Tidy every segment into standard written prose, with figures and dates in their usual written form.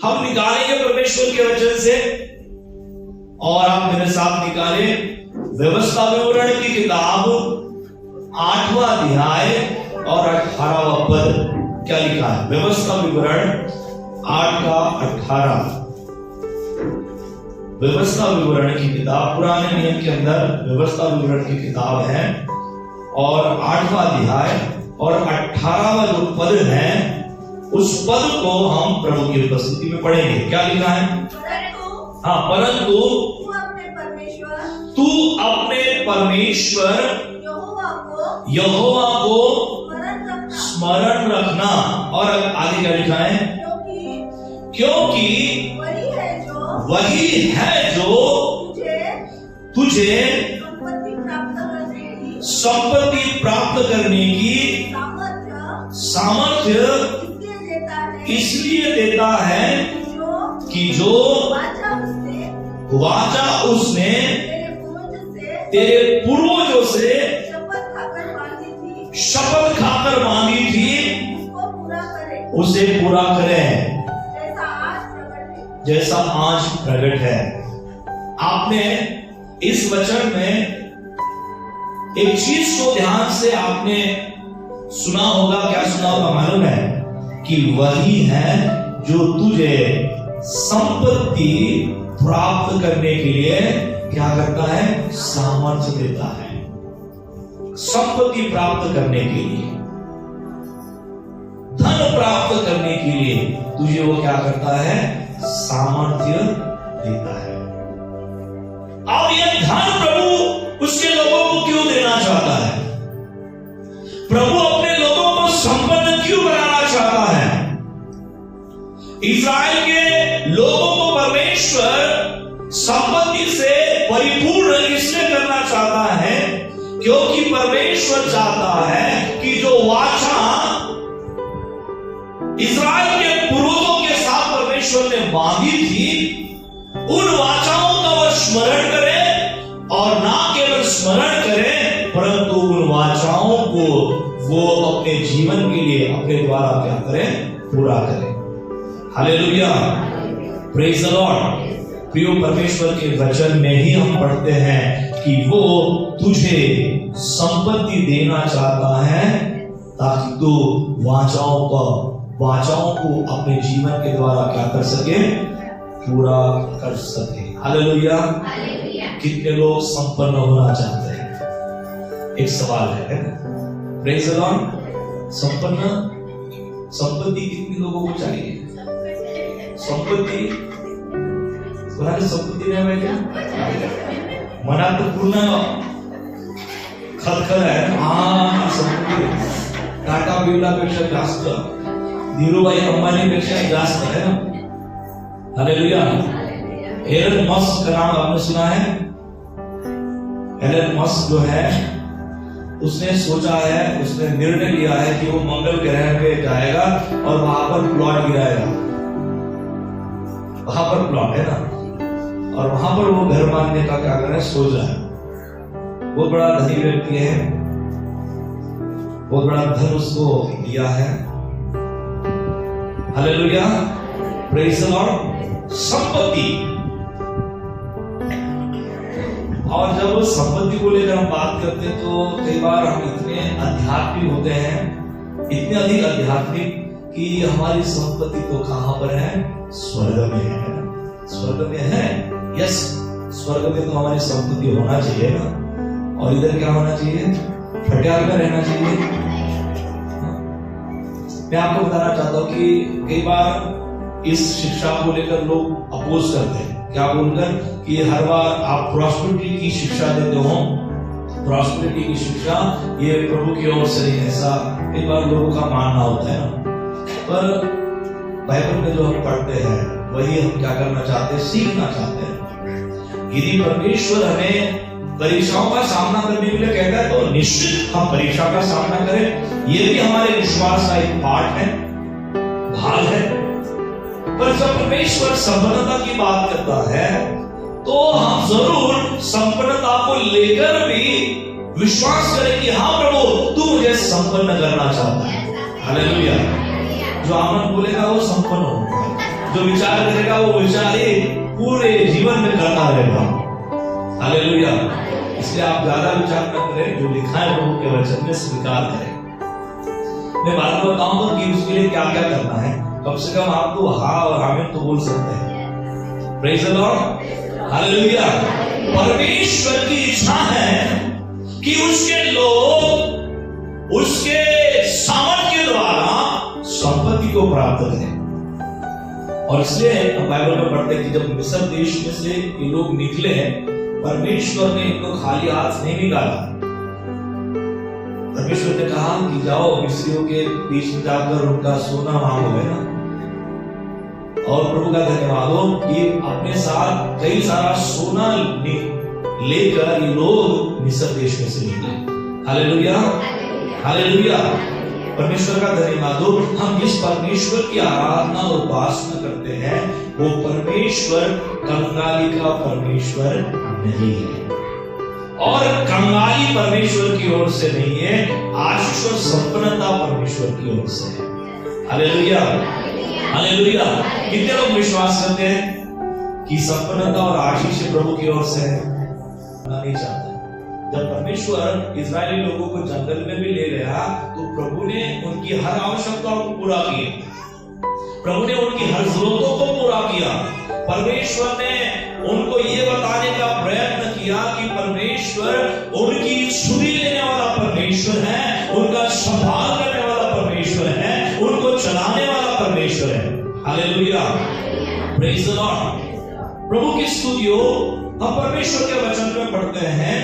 हम निकालेंगे परमेश्वर के वचन से, और आप मेरे साथ निकाले व्यवस्था विवरण की किताब 8वां अध्याय और 18वां पद। क्या लिखा है? व्यवस्था विवरण 8 का 18। व्यवस्था विवरण की किताब पुराने नियम के अंदर व्यवस्था विवरण की किताब है, और 8वां अध्याय और 18वां जो पद है उस पद को हम प्रभु की उपस्थिति में पढ़ेंगे। क्या लिखा है? परंतु तू अपने परमेश्वर यहोवा को स्मरण रखना। और आगे क्या लिखा है? क्योंकि वही है जो तुझे संपत्ति प्राप्त करने की सामर्थ्य इसलिए देता है कि जो वाचा उसने तेरे पूर्वजों से शपथ खाकर मांगी थी उसे पूरा करे, जैसा आज प्रकट है। आपने इस वचन में एक चीज को ध्यान से आपने सुना होगा। क्या सुना होगा मालूम है? कि वही है जो तुझे संपत्ति प्राप्त करने के लिए क्या करता है? सामर्थ्य देता है। संपत्ति प्राप्त करने के लिए, धन प्राप्त करने के लिए तुझे वो क्या करता है? सामर्थ्य देता है। अब यह धन प्रभु उसके लोगों को क्यों देना चाहता है? प्रभु अपने लोगों को संपन्न क्यों बनाना चाहता है? इस्राएल के लोगों को परमेश्वर संपत्ति से परिपूर्ण इसलिए करना चाहता है क्योंकि परमेश्वर चाहता है कि जो वाचा इस्राएल के पूर्वजों के साथ परमेश्वर ने बांधी थी, उन वाचाओं का वह स्मरण करे, और ना केवल स्मरण करे परंतु उन वाचाओं को वो अपने जीवन के लिए अपने द्वारा क्या करे? पूरा करे। Hallelujah, praise the Lord. प्रिय परमेश्वर के वचन में ही हम पढ़ते हैं कि वो तुझे संपत्ति देना चाहता है ताकि तू वाचाओं को अपने जीवन के द्वारा क्या कर सके? पूरा कर सके। हालेलुया। कितने लोग संपन्न होना चाहते हैं? एक सवाल है। Praise the Lord. संपत्ति कितने लोगों को चाहिए? संपत्ति नाही पाहिजे? मनात पूर्ण खदखद आहे। संपत्ती टाटा बिर्लापेक्षा जास्त, धीरूभाई अंबानीपेक्षा जास्त है ना। हालेलुया। एलन मस्क का नाम आपने सुना है? एलन मस्क जो है उसने सोचा है, उसने निर्णय लिया है कि वो मंगल ग्रह पे जाएगा और वहां पर प्लॉट गिराएगा। वहां पर प्लॉट है ना, और वहां पर वो घर बांधने का क्या कर रहा है? सोच रहा है। बहुत बड़ा धनी व्यक्ति है, बहुत बड़ा धन उसको दिया है। Hallelujah, praise the Lord. संपत्ति, और जब संपत्ति को लेकर हम बात करते हैं तो कई बार हम इतने आध्यात्मिक होते हैं, इतने अधिक आध्यात्मिक कि हमारी संपत्ति तो कहां पर है? स्वर्ग में है। स्वर्ग में है, यस, स्वर्ग में तो हमारी संपत्ति होना चाहिए ना, और इधर क्या होना चाहिए? फटियाल में रहना चाहिए। मैं आपको बताना चाहता हूं कि कई बार इस शिक्षा को लेकर लोग अपोज करते हैं। क्या बोलकर कि हर बार आप प्रॉस्पेरिटी की शिक्षा देते हो, प्रॉस्पेरिटी की शिक्षा ये प्रभु की ओर से नहीं, ऐसा कई बार लोगों का मानना होता है ना। पर बाइबल में जो हम पढ़ते हैं वही हम क्या करना चाहते हैं? सीखना चाहते हैं। यदि परमेश्वर हमें परीक्षाओं का सामना करने के लिए कहता है तो निश्चित हम परीक्षा का सामना करें। ये भी हमारे विश्वास का एक पार्ट है, भाग है। पर जब परमेश्वर संपन्नता की बात करता है तो हम जरूर संपन्नता को लेकर भी विश्वास करें कि हाँ प्रभु तू मुझे संपन्न करना चाहता है। हालेलुया। जो आमन बोलेगा वो संपन्न होगा। जो विचार करेगा वो विचार ही पूरे जीवन में करता रहेगा। हालेलुया। इसलिए आप ज्यादा विचार न करें, जो लिखा है प्रभु के वचन में स्वीकार करें। मैं बात बताऊंगा कि उसके लिए क्या क्या करना है। कम से कम आप तो हाँ और आमीन तो बोल सकते हैं। Praise the lord. हालेलुया। परमेश्वर की इच्छा है कि उसके लोग उसके सामर्थ के द्वारा संपत्ति को प्राप्त करें। और इसलिए हम बाइबल में पढ़ते हैं कि जब मिस्र देश में से ये लोग निकले, परमेश्वर ने इनको खाली हाथ नहीं निकाला। परमेश्वर ने कहा कि जाओ मिस्रियों के बीच में जाकर उनका सोना मांगो, है ना। और प्रभु का धन्यवाद हो कि अपने साथ कई सारा सोना लेकर ये लोग मिस्र देश में से निकले। Hallelujah, hallelujah. परमेश्वर का धन्यवाद हो। हम जिस परमेश्वर की आराधना और उपासना करते हैं वो परमेश्वर कंगाली का परमेश्वर नहीं है, और कंगाली परमेश्वर की ओर से नहीं है, आशीष और संपन्नता परमेश्वर की ओर से है। Hallelujah, hallelujah. कितने लोग विश्वास करते हैं कि संपन्नता और आशीष प्रभु की ओर से है? नहीं चाहता। जब परमेश्वर इस्राएली लोगों को जंगल में भी ले गया तो प्रभु ने उनकी हर आवश्यकताओं को पूरा किया। प्रभु ने उनकी हर जरूरतों को पूरा किया। परमेश्वर ने उनको ये बताने का प्रयत्न किया कि परमेश्वर उनकी छुरी लेने वाला परमेश्वर है, उनका संभाल करने वाला परमेश्वर है, उनको चलाने वाला परमेश्वर है। Hallelujah, praise the lord. प्रभु की स्तुति हो। हम परमेश्वर के वचन में पढ़ते हैं,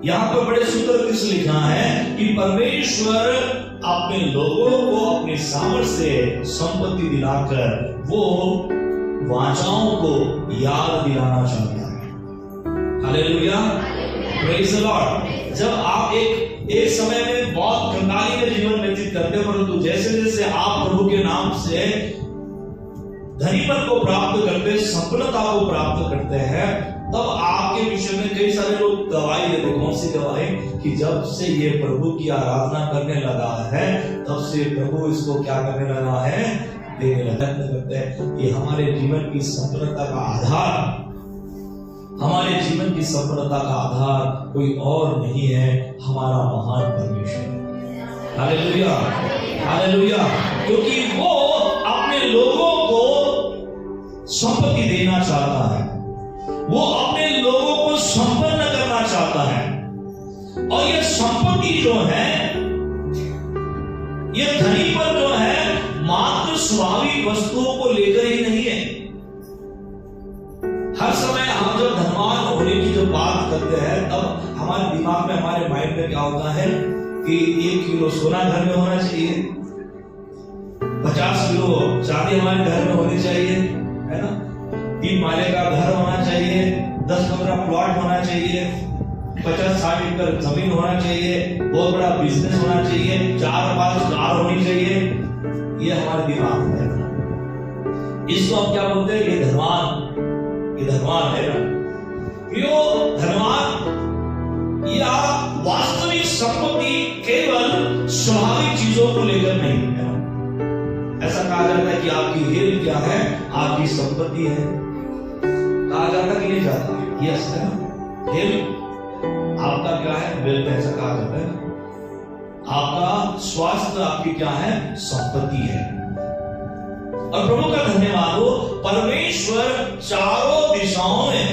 यहाँ पर बड़े सुंदर से लिखा है कि परमेश्वर अपने लोगों को अपने सामर्थ्य से संपत्ति दिलाकर वो वाचाओं को याद दिलाना चाहता है। Hallelujah, praise the Lord. जब आप एक समय में बहुत कंगाली में जीवन व्यतीत करते हो, परंतु जैसे जैसे आप प्रभु के नाम से धनीपन को प्राप्त करते, संपन्नता को प्राप्त करते हैं, तब आपके विषय में कई सारे लोग गवाही देते। कौन सी गवाही? कि जब से ये प्रभु की आराधना करने लगा है तब से प्रभु इसको क्या करने लगा है? देने लगा। करते हैं कि हमारे जीवन की संपन्नता का आधार, हमारे जीवन की संपन्नता का आधार कोई और नहीं है, हमारा महान परमेश्वर। Hallelujah, hallelujah. क्योंकि वो अपने लोगों को संपत्ति देना चाहता है, वो अपने लोगों को संपन्न करना चाहता है। और ये संपत्ति जो है, ये धनीपन जो है, मात्र स्वाभाविक वस्तुओं को लेकर ही नहीं है। हर समय हम जब धनवान होने की जो बात करते हैं तब हमारे दिमाग में, हमारे माइंड में क्या होता है कि 1 किलो सोना घर में होना चाहिए, 50 किलो चांदी हमारे घर में होनी चाहिए, है ना। 3 माले का घर होना चाहिए, 10-15 प्लॉट होना चाहिए, 50-60 एकड़ जमीन होना चाहिए, बहुत बड़ा बिजनेस होना चाहिए, 4-5 कार होनी चाहिए। ये हमारे दिमाग में है। इसको हम क्या बोलते हैं? ये धनवान, ये धनवान है ना। प्रियो, धनवान या वास्तविक संपत्ति केवल स्वाभाविक चीजों को लेकर नहीं है। ऐसा कहा जाता है कि आपकी हेल्थ क्या है? आपकी संपत्ति है। कहा जाता कि नहीं जाता? यस है ना। हेल्थ आपका क्या है? वेल्थ। ऐसा कहा जाता है। आपका स्वास्थ्य आपकी क्या है? संपत्ति है। और प्रभु का धन्यवाद हो, परमेश्वर चारों दिशाओं में,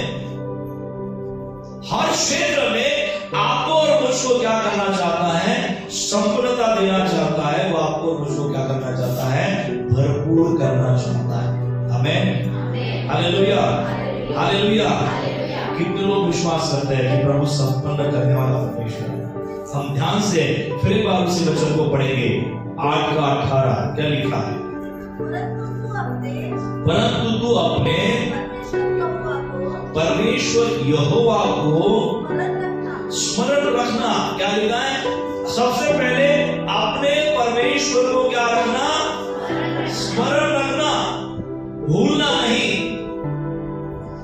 हर क्षेत्र में आपको और मुझको क्या करना चाहता है? संपन्नता देना चाहता है। वो आपको और मुझको क्या करना चाहता है? भरपूर करना चाहता है। आमीन, हालेलुया, हालेलुया। कितने लोग विश्वास करते हैं कि प्रभु संपन्न करने वाला परमेश्वर है? हम ध्यान से फिर एक बार उसी वचन को पढ़ेंगे। 8 का 18 क्या लिखा है? परंतु तू अपने परमेश्वर यहोवा को स्मरण रखना। क्या लिखा है? सबसे पहले अपने परमेश्वर को क्या रखना? स्मरण रखना, भूलना नहीं।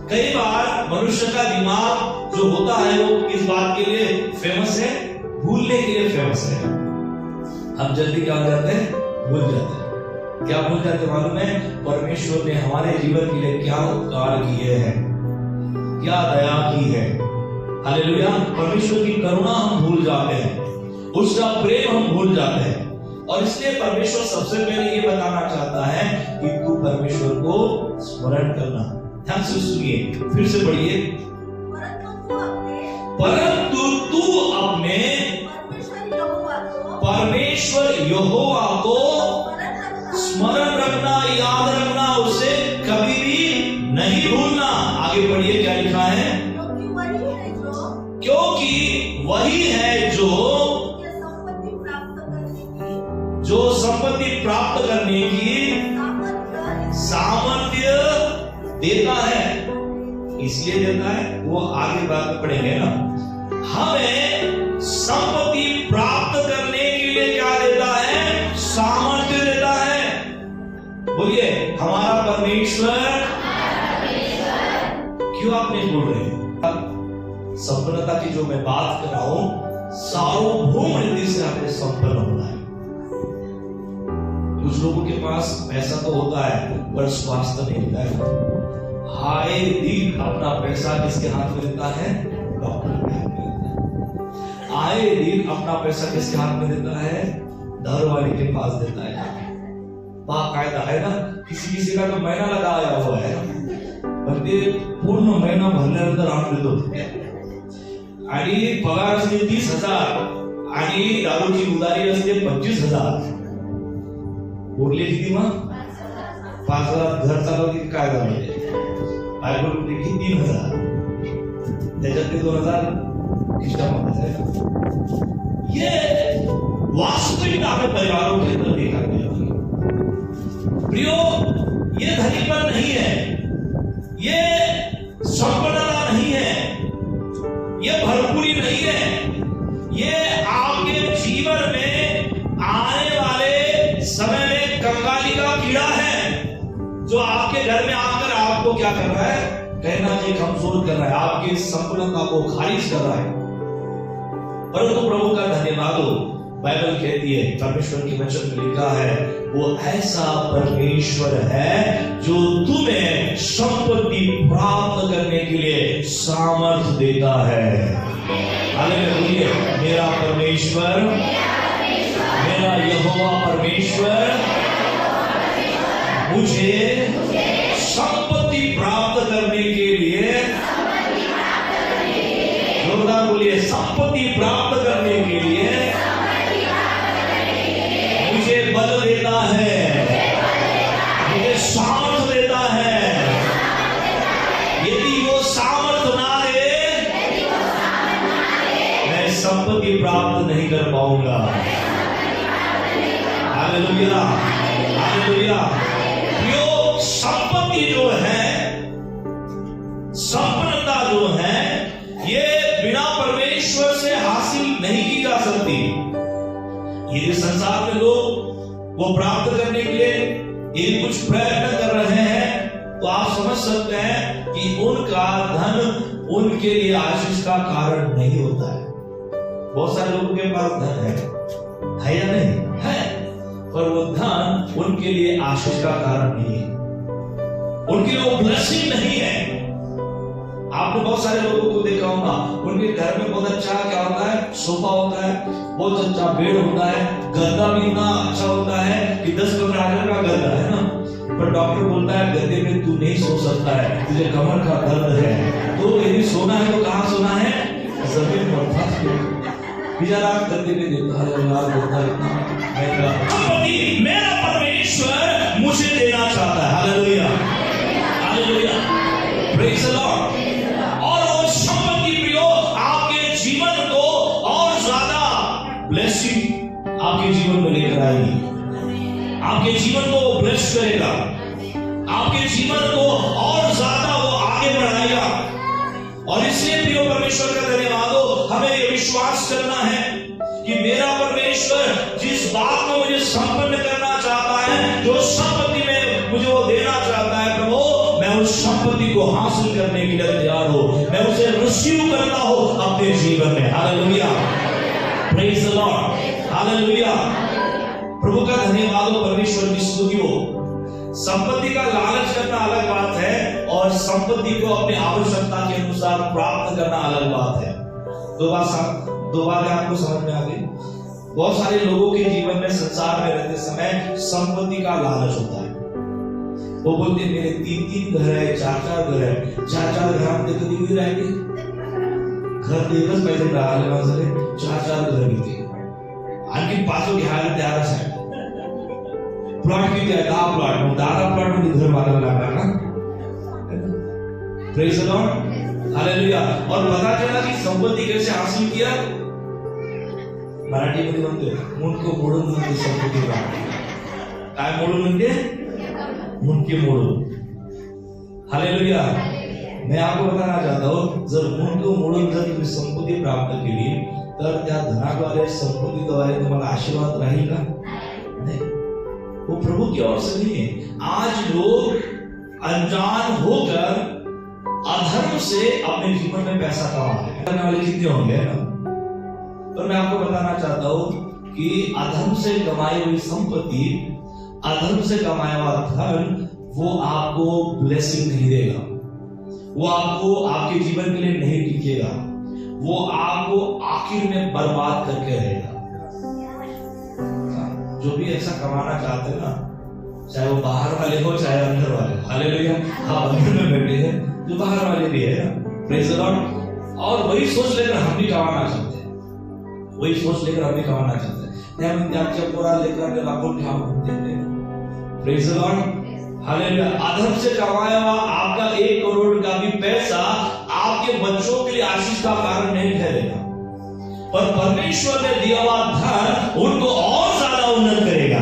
कई बार मनुष्य का दिमाग जो होता है वो किस बात के लिए फेमस है? भूलने के लिए फेमस है। हम जल्दी क्या हो जाते हैं? भूल जाते हैं। क्या भूल जाते मालूम है? परमेश्वर ने हमारे जीवन के लिए क्या उपकार किए हैं, क्या दया की है। हालेलुया। परमेश्वर की करुणा हम भूल जाते हैं, उसका प्रेम हम भूल जाते हैं, और इसलिए परमेश्वर सबसे पहले ये बताना चाहता है कि तू परमेश्वर को स्मरण करना। ध्यान से सुनिए, फिर से पढ़िए। परंतु तू अपने परमेश्वर यहोवा को स्मरण रखना, याद रखना, उसे कभी भी नहीं भूलना। आगे पढ़िए क्या लिखा है? क्योंकि वही है जो संपत्ति प्राप्त करने की सामर्थ्य देता है। इसलिए देता है, वो आगे बात में पढ़ेंगे ना। हमें संपत्ति प्राप्त करने के लिए क्या देता है? सामर्थ्य देता है। बोलिए, हमारा परमेश्वर। क्यों आप नहीं बोल रहे? संपन्नता की जो मैं बात कर रहा हूं, सार्वभौम रीति से आपने संपन्न होना है। कुछ लोगों के पास पैसा तो होता है पर स्वास्थ्य नहीं होता है। हाय दिन अपना पैसा किसके हाथ में देता है? डॉक्टर के हाथ में देता है। आए दिन अपना पैसा किसके हाथ में देता है? घर वाले के पास देता है। बाकायदा है ना, किसी का तो महीना लगाया हुआ है, पूर्ण महीना भरल्यानंतर आठ देतो आणि पगार असते 30,000 आणि दारूची उधारी असते 25,000. उरले किती मग? 5,000 घर चालवली काय झालं? बायको म्हणते की 3,000, त्याच्यात ते 2,000 खिशामध्ये आहे. ये वास्तविकता हमें परिवारों के अंदर देखा गया। प्रियो, ये धनीपन नहीं है, ये संपन्नता नहीं है, ये भरपूरी नहीं है, ये आपके जीवन में आने वाले समय में कंगाली का कीड़ा है, जो आपके घर में आकर आपको क्या कर रहा है? कहना कि कमजोर कर रहा है, आपकी संपन्नता को खारिज कर रहा है। परंतु प्रभु का धन्यवाद हो, बाइबल कहती है, परमेश्वर के वचन में लिखा है, वो ऐसा परमेश्वर है जो तुम्हें संपत्ति प्राप्त करने के लिए सामर्थ्य देता है। हालेलुया। मेरा परमेश्वर, मेरा यहोवा परमेश्वर मुझे संपत्ति प्राप्त करने के लिए, जोरदार बोलिए, संपत्ति प्राप्त करने के लिए मुझे बल देता है, मुझे सामर्थ देता है। यदि वो सामर्थ ना दे, मैं संपत्ति प्राप्त नहीं कर पाऊंगा। Hallelujah, hallelujah. यो संपत्ति जो है, संपन्नता जो है, ये बिना परमेश्वर से हासिल नहीं की जा सकती। यदि संसार में लोग वो प्राप्त करने के लिए यदि कुछ प्रयत्न कर रहे हैं, तो आप समझ सकते हैं कि उनका धन उनके लिए आशीष का कारण नहीं होता है। बहुत सारे लोगों के पास धन है या नहीं है, पर वो धन उनके लिए आशीष का कारण नहीं है, उनके लिए वो ब्लेसिंग नहीं है। आपने बहुत सारे लोगों को देखा होगा, उनके घर में बहुत अच्छा क्या होता है? सोफा होता है, बहुत अच्छा बेड होता है, गद्दा भी इतना अच्छा होता है कि 10-15 हजार का गद्दा है ना, पर डॉक्टर बोलता है गद्दे में तू नहीं सो सकता है, तुझे कमर का दर्द है। तो यदि सोना है तो कहाँ सोना है? जमीन पर। बेचारा गद्दे में देता है, बोलता है इतना महंगा। मेरा परमेश्वर मुझे देना चाहता है। Hallelujah, hallelujah, praise the Lord. जीवन को और ज्यादा ब्लेसिंग आपके जीवन में लेकर आएगी, आपके जीवन को ब्लेस करेगा, आपके जीवन को और ज्यादा वो आगे बढ़ाएगा। और इसलिए प्रिय परमेश्वर का धन्यवाद हो, हमें ये विश्वास करना है कि मेरा परमेश्वर जिस बात में मुझे संपन्न करना चाहता है, जो संपत्ति में मुझे वो देना चाहता है, प्रभु मैं उस संपत्ति को हासिल करने के लिए तैयार हो, मैं उसे रिसीव करता हो अपने जीवन में। Hallelujah, praise the lord, hallelujah. प्रभु का धन्यवाद हो, परमेश्वर की स्तुति हो। संपत्ति का लालच करना अलग बात है और संपत्ति को अपनी आवश्यकता के अनुसार प्राप्त करना अलग बात है। दो बात आपको समझ में आ गई। बहुत सारे लोगों के जीवन में, संसार में रहते समय संपत्ति का लालच होता है। वो बोलते हैं मेरे 3-3 घर है, 4-4 घर है, 4-4 घर हम कभी भी रहेंगे, घर देखच पाहिजे राहायला माणसाने, 4-4 घर घेते, आणखी 5 घ्यायला तयारच आहे। प्लॉट किती आहे? 10 प्लॉट, मग 10 प्लॉट मध्ये घर बांधायला लागणार ना। Praise the lord, hallelujah. और पता चला कि संपत्ति कैसे हासिल किया? मराठी मध्ये म्हणते मुंडको मोडून म्हणजे संपत्ती प्राप्त। काय मोडून म्हणजे? मुंडके मोडून। हालेलुया। मैं आपको बताना चाहता हूं, जर मुंडको मोडून जर तुम्ही संपत्ती प्राप्त केली तर त्या धनाद्वारे, संपत्तीद्वारे तुम्हाला आशीर्वाद राहील का? नहीं, वो प्रभु की ओर से नहीं है। आज लोग अनजान होकर अधर्म से अपने जीवन में पैसा कमा रहे हैं। करने वाले कितने होंगे ना? तो मैं आपको बताना चाहता हूं कि अधर्म से कमाई हुई संपत्ति, अधर्म से कमाया हुआ धन, वो आपको ब्लेसिंग नहीं देगा, वो आपको आपके जीवन के लिए नहीं टिकेगा, वो आपको आखिर में बर्बाद करके रहेगा। जो भी ऐसा कमाना चाहते हैं ना, चाहे वो बाहर वाले हो चाहे अंदर वाले, हालेलुया। हाँ, अंदर में बैठे हैं जो बाहर वाले भी है ना, प्रेज द लॉर्ड। और वही सोच लेकर हम भी कमाना चाहते हैं, वही सोच लेकर हम भी कमाना चाहते हैं। त्याच्या पोरा लेकर लाखों ठाव होते हैं, प्रेज द लॉर्ड, हालेलुया। अधर्म से कमाया हुआ आपका 1 करोड़ का भी पैसा आपके बच्चों के लिए आशीष का कारण नहीं ठहरेगा, पर परमेश्वर ने दिया हुआ धन उनको और ज्यादा उन्नत करेगा,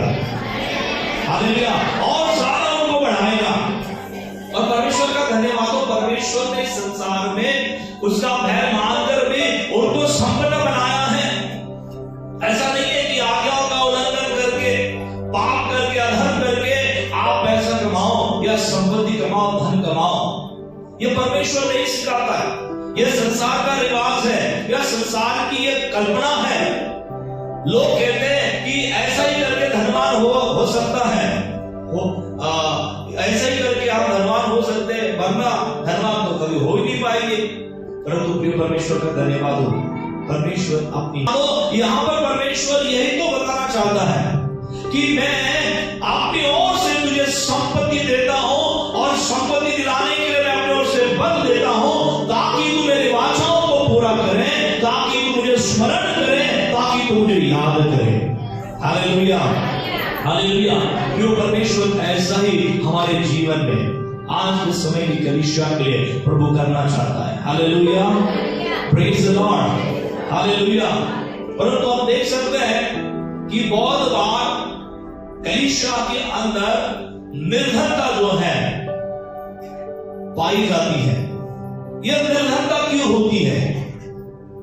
हालेलुया, और ज्यादा उनको बढ़ाएगा। और परमेश्वर का धन्यवाद हो, परमेश्वर ने संसार में उसका भय मानकर भी उनको संपन्न बनाया है। ऐसा नहीं है कि आज्ञाओं का उल्लंघन करके, पाप करके, अधर्म करके आप पैसा कमाओ या संपत्ति कमाओ, धन कमाओ। ये परमेश्वर नहीं सिखाता है, यह संसार का रिवाज है, यह संसार की एक कल्पना है। लोग कहते हैं कि ऐसा ही करके धनवान हो सकता है, ऐसा ही करके आप धनवान हो सकते हैं, वरना धनवान तो कभी हो ही नहीं पाएंगे। परंतु प्रिय परमेश्वर का धन्यवाद हो, परमेश्वर अपनी, तो यहाँ पर परमेश्वर यही तो बताना चाहता है कि मैं अपनी ओर से तुझे संपत्ति देता हूं, और संपत्ति दिलाने के लिए मैं अपनी ओर से बल देता हूं, ताकि तू मेरी वाचाओं को पूरा करे, ताकि तू मुझे स्मरण करे, ताकि तू मुझे याद करे। Hallelujah, hallelujah. जो परमेश्वर ऐसा ही हमारे जीवन में आज के समय की कलीसिया के लिए प्रभु करना चाहता है। Hallelujah, praise the lord, hallelujah. परंतु हम देख सकते हैं कि बहुत बार कलीसिया के अंदर निर्धनता जो है पाई जाती है। यह निर्धनता क्यों होती है,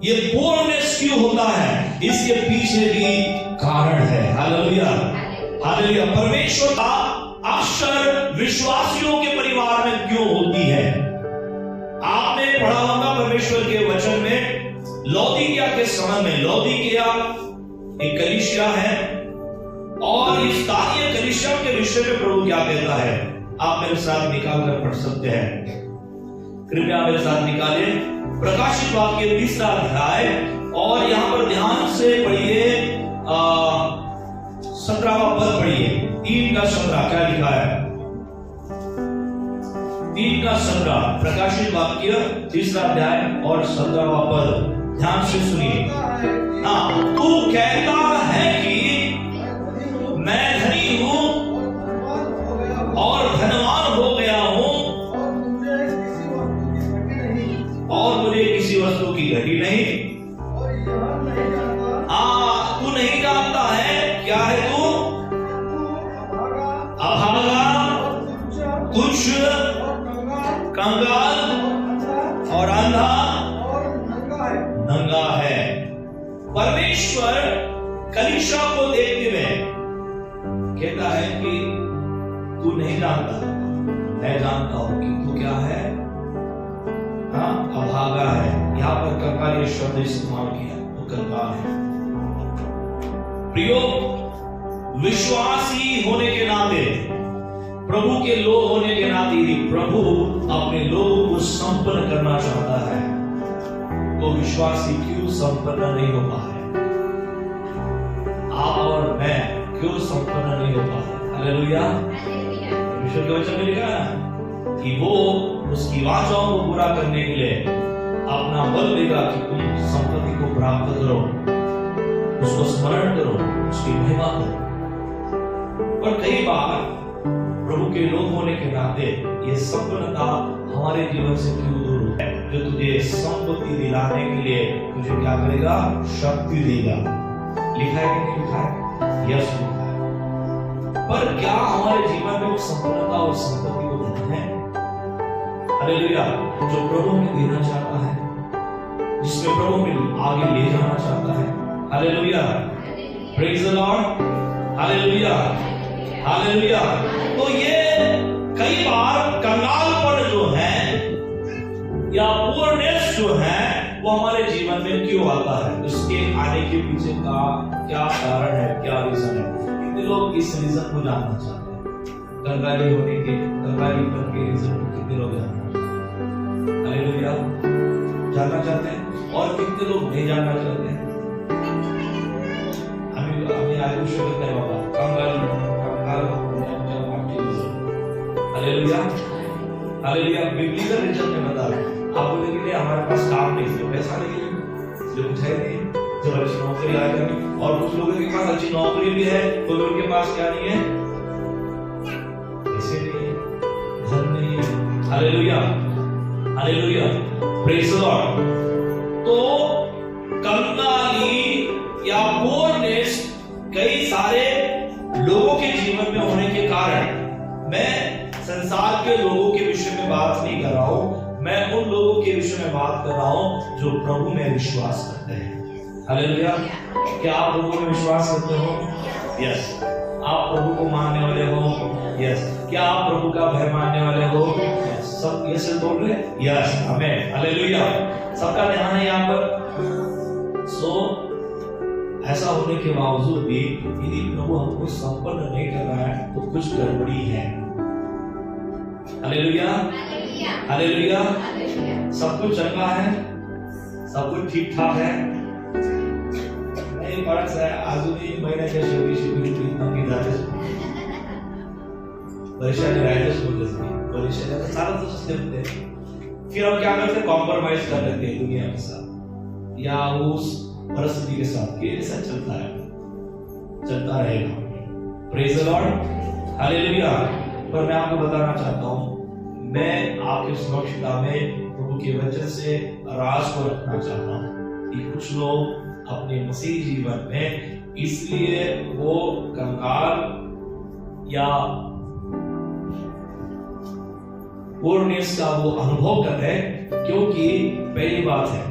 ये पोरनेस क्यों होता है, इसके पीछे भी कारण है। Hallelujah, hallelujah. परमेश्वर का अक्सर विश्वासियों के परिवार में क्यों होती है? आपने पढ़ा होगा परमेश्वर के वचन में, लौदीकिया के समय में, लौदीकिया एक कलीसिया है, और इस स्थानीय कलीसिया के विषय में प्रभु क्या कहता है, आप मेरे साथ निकाल कर पढ़ सकते हैं। कृपया मेरे साथ निकाले प्रकाशित वाक्य 3रा अध्याय, और यहां पर ध्यान से पढ़िए 17वां पद पढ़िए। 3 का 17 क्या लिखा है? 3 का 17 प्रकाशित वाक्य 3रा अध्याय और 17वां पद, ध्यान से सुनिए। हाँ, तू कहता है कि मैं धनी हूं और धनवान हो गया हूं, और मुझे किसी वस्तु की घटी नहीं। तू नहीं जानता है क्या है तू? अभागा, तुच्छ, कंगाल और अंधा, नंगा है। परमेश्वर कलीसिया को देखते हुए कहता है कि तू नहीं जानता, मैं जानता हूं कि तू क्या है। हाँ, अभागा है। यहां पर कंगाल ये शब्द इस्तेमाल किया, तो कंगाल है। प्रियो, विश्वासी होने के नाते, प्रभु के लोग होने के नाते यदि प्रभु अपने लोगों को संपन्न करना चाहता है तो विश्वासी क्यों संपन्न नहीं हो पा रहे? आप और मैं क्यों संपन्न नहीं हो पा रहे? हालेलुया। परमेश्वर के वचन में लिखा है कि वो उसकी वाचाओं को पूरा करने के लिए अपना बल देगा कि तुम संपत्ति को प्राप्त करो, उसको स्मरण करो, उसकी महिमा करो। पर कई बार प्रभु के लोग होने के नाते ये संपन्नता हमारे जीवन से क्यों दूर है? जो तुझे संपत्ति दिलाने के लिए तुझे क्या करेगा? शक्ति देगा। लिखा है कि नहीं लिखा है? यस लिखा है। पर क्या हमारे जीवन में वो संपन्नता और संपत्ति को देना है? हालेलुया। जो प्रभु हमें देना चाहता है, जिसमें प्रभु हमें आगे ले जाना चाहता है। Hallelujah. Praise the lord. Hallelujah. Hallelujah. तो ये कई बार कंगालपन जो है या पूर्णेश जो है वो हमारे जीवन में क्यों आता है? इसके आने के पीछे का क्या कारण है, क्या रीजन है? कितने लोग इस रीजन को जानना चाहते हैं? कंगाली होने के, कंगालीपन के रीजन को कितने लोग जानना चाहते हैं? हालेलुया। जानना चाहते हैं? और कितने लोग नहीं जानना चाहते हैं? हमें आगे शुरू करते हैं बाबा कंगाल हालेलुया। हालेलुया। बिब्लिकल रीजन में बता रहा हूं। आप बोलेंगे नहीं हमारे पास काम नहीं है, पैसा नहीं है, जो कुछ है नहीं, जब अच्छी नौकरी आ गई। और कुछ लोगों के पास अच्छी नौकरी भी है तो उनके पास क्या नहीं है? पैसे नहीं है, धन नहीं है। Hallelujah. Hallelujah. Praise the Lord. तो कंगाली या पोरनेस कई सारे लोगों के जीवन में होने के कारण, मैं संसार के लोगों के विषय में बात नहीं कर रहा हूं, मैं उन लोगों के विषय में बात कर रहा हूं जो प्रभु में विश्वास करते हैं। हालेलुया। क्या आप प्रभु में विश्वास करते हो? यस। आप प्रभु को मानने वाले हो? यस। क्या आप प्रभु का भय मानने वाले हो? यस। सब यस बोल रहे? यस। आमीन। हालेलुया। सबका ध्यान है यहाँ पर। ऐसा होने के बावजूद भी यदि प्रभु हमको संपन्न नहीं कर रहा है तो कुछ गड़बड़ी है। हालेलुया। हालेलुया। सब कुछ चल रहा है, सब कुछ ठीक ठाक है, नहीं फर्क है। अजूनही महिन्याच्या शेवटी इतना की जाते परीक्षा राहायचंच बोलत नाही, परीक्षा तर चालतच असते। फिर हम क्या करते हैं? कॉम्प्रोमाइज कर लेते हैं दुनिया के साथ या उस परिस्थिति के साथ। ये ऐसा चलता है, चलता रहेगा। Praise the lord. हालेलुया। पर मैं आपको बताना चाहता हूं, मैं आपके सुरक्षिता में प्रभु के वचन से राज को रखना चाहता हूं कि कुछ लोग अपने मसीह जीवन में इसलिए वो कंगाल या पूर्णेस का वो अनुभव कर रहे हैं, क्योंकि पहली बात है,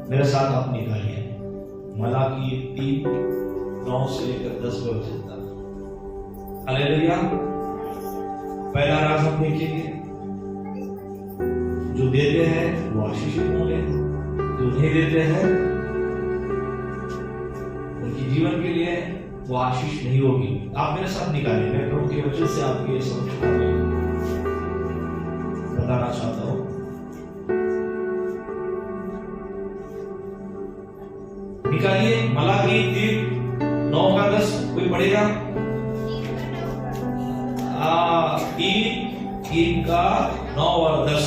मेरे साथ आप निकालिए मलाकी 3:9 से लेकर 10 वचन तक। हालेलुया। पहला राज हम देखेंगे, जो देते हैं वो आशीषित होंगे, जो नहीं देते हैं उनकी जीवन के लिए वो आशीष नहीं होगी। आप मेरे साथ निकालिए, मैं प्रभु के वचन से आपके समक्ष बताना चाहता हूं। निकालिए मलाकी 3:9-10। कोई पढ़ेगा? 3:9 और 10।